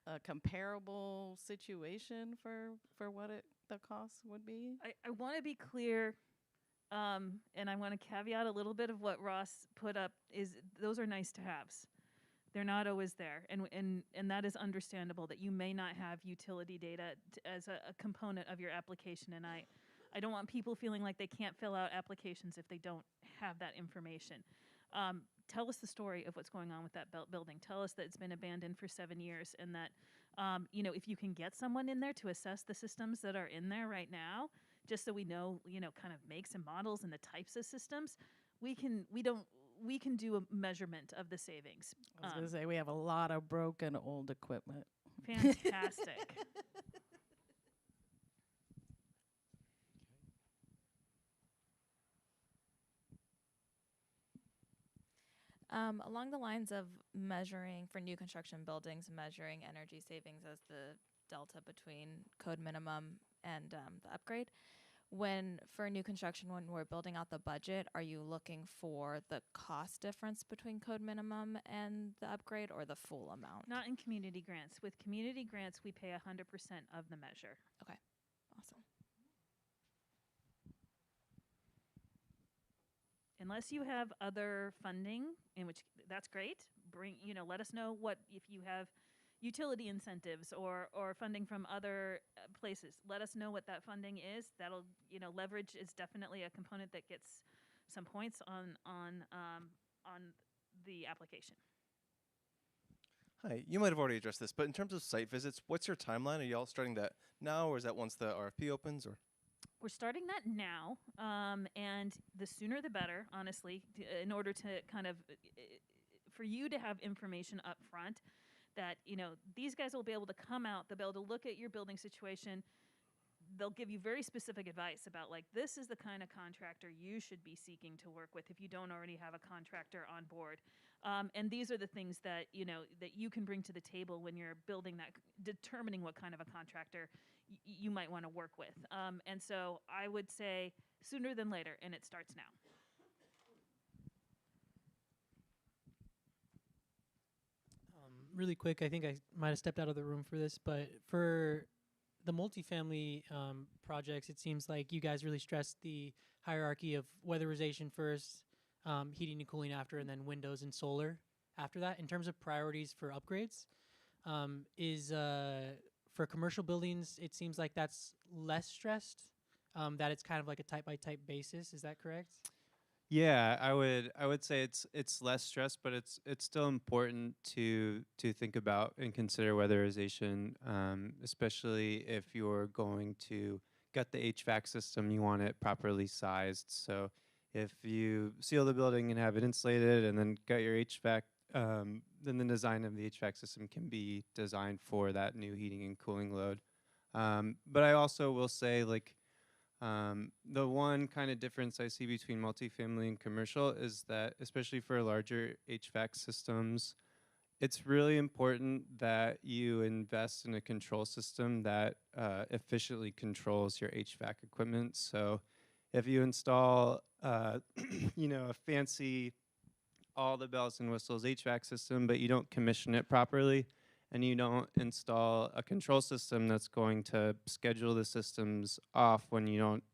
Speaker 10: a comparable situation for what the cost would be?
Speaker 1: I want to be clear, and I want to caveat a little bit of what Ross put up, is those are nice to haves. They're not always there, and that is understandable that you may not have utility data as a component of your application, and I don't want people feeling like they can't fill out applications if they don't have that information. Tell us the story of what's going on with that building. Tell us that it's been abandoned for 7 years, and that if you can get someone in there to assess the systems that are in there right now, just so we know, kind of makes and models and the types of systems, we can do a measurement of the savings.
Speaker 10: I was going to say, we have a lot of broken old equipment.
Speaker 1: Fantastic.
Speaker 17: Along the lines of measuring for new construction buildings, measuring energy savings as the delta between code minimum and the upgrade. When for new construction, when we're building out the budget, are you looking for the cost difference between code minimum and the upgrade, or the full amount?
Speaker 1: Not in community grants. With community grants, we pay 100% of the measure.
Speaker 17: Okay, awesome.
Speaker 1: Unless you have other funding, in which that's great. Let us know what if you have utility incentives or funding from other places. Let us know what that funding is. That'll leverage is definitely a component that gets some points on the application.
Speaker 18: Hi, you might have already addressed this, but in terms of site visits, what's your timeline? Are y'all starting that now, or is that once the RFP opens, or?
Speaker 1: We're starting that now, and the sooner the better, honestly, in order to kind of, for you to have information up front that, these guys will be able to come out, they'll be able to look at your building situation, they'll give you very specific advice about, like, this is the kind of contractor you should be seeking to work with if you don't already have a contractor on board. And these are the things that, that you can bring to the table when you're building that, determining what kind of a contractor you might want to work with. And so I would say sooner than later, and it starts now.
Speaker 4: Really quick, I think I might have stepped out of the room for this, but for the multifamily projects, it seems like you guys really stressed the hierarchy of weatherization first, heating and cooling after, and then windows and solar after that. In terms of priorities for upgrades, for commercial buildings, it seems like that's less stressed, that it's kind of like a type by type basis. Is that correct?
Speaker 13: Yeah, I would say it's less stress, but it's still important to think about and consider weatherization, especially if you're going to gut the HVAC system. You want it properly sized. So if you seal the building and have it insulated, and then gut your HVAC, then the design of the HVAC system can be designed for that new heating and cooling load. But I also will say, like, the one kind of difference I see between multifamily and commercial is that, especially for larger HVAC systems, it's really important that you invest in a control system that efficiently controls your HVAC equipment. So if you install, a fancy, all the bells and whistles HVAC system, but you don't commission it properly, and you don't install a control system that's going to schedule the systems off when you don't,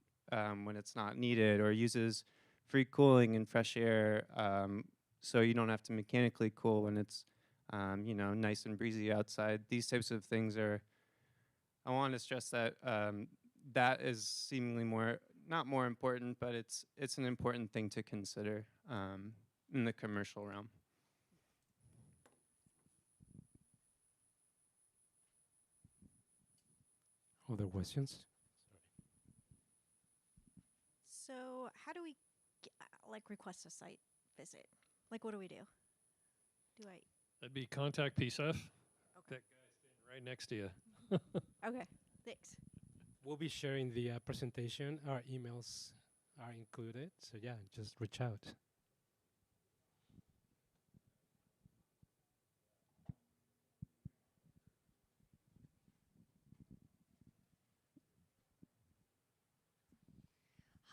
Speaker 13: when it's not needed, or uses free cooling and fresh air, so you don't have to mechanically cool when it's, nice and breezy outside. These types of things are, I want to stress that that is seemingly not more important, but it's an important thing to consider in the commercial realm.
Speaker 2: Other questions?
Speaker 19: So how do we request a site visit? Like, what do we do?
Speaker 12: That'd be contact PCEF. Okay. That guy standing right next to you.
Speaker 19: Okay, thanks.
Speaker 2: We'll be sharing the presentation. Our emails are included. So yeah, just reach out.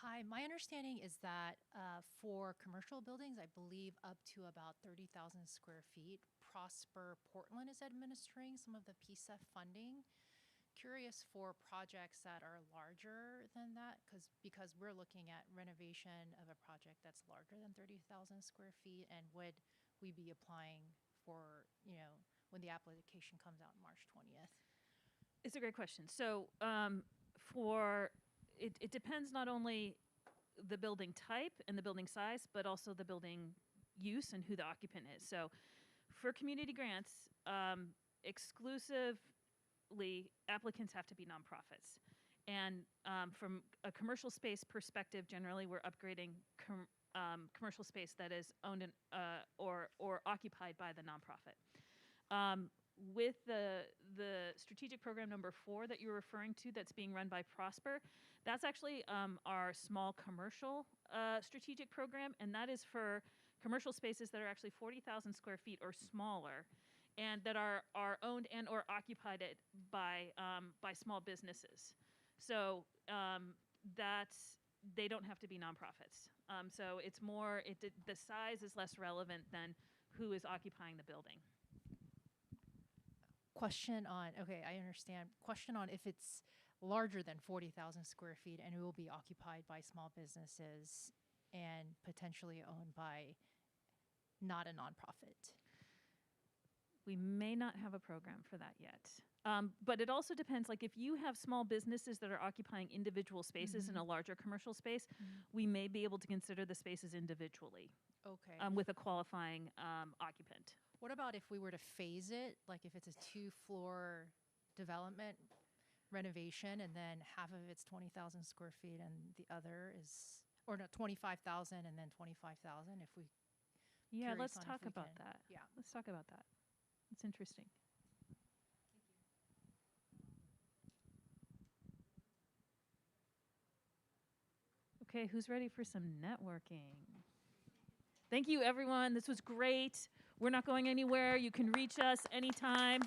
Speaker 7: Hi, my understanding is that for commercial buildings, I believe up to about 30,000 square feet, Prosper Portland is administering some of the PCEF funding. Curious for projects that are larger than that, because we're looking at renovation of a project that's larger than 30,000 square feet, and would we be applying for, when the application comes out March 20th?
Speaker 1: It's a great question. So it depends not only the building type and the building size, but also the building use and who the occupant is. So for community grants, exclusively applicants have to be nonprofits. And from a commercial space perspective, generally we're upgrading commercial space that is owned or occupied by the nonprofit. With the strategic program number 4 that you're referring to, that's being run by Prosper, that's actually our small commercial strategic program, and that is for commercial spaces that are actually 40,000 square feet or smaller, and that are owned and or occupied by small businesses. So they don't have to be nonprofits. So it's more, the size is less relevant than who is occupying the building.
Speaker 7: Question on, okay, I understand. Question on if it's larger than 40,000 square feet and it will be occupied by small businesses and potentially owned by not a nonprofit.
Speaker 1: We may not have a program for that yet. But it also depends, like if you have small businesses that are occupying individual spaces in a larger commercial space, we may be able to consider the spaces individually.
Speaker 7: Okay.
Speaker 1: With a qualifying occupant.
Speaker 7: What about if we were to phase it, like if it's a 2-floor development renovation and then half of it's 20,000 square feet and the other is, or no, 25,000 and then 25,000 if we.
Speaker 1: Yeah,
Speaker 7: curious
Speaker 1: let's
Speaker 7: on if
Speaker 1: talk
Speaker 7: we
Speaker 1: about
Speaker 7: can-
Speaker 1: that.
Speaker 7: Yeah.
Speaker 1: Let's talk about that. It's interesting. Okay, who's ready for some networking? Thank you, everyone. This was great. We're not going anywhere. You can reach us anytime.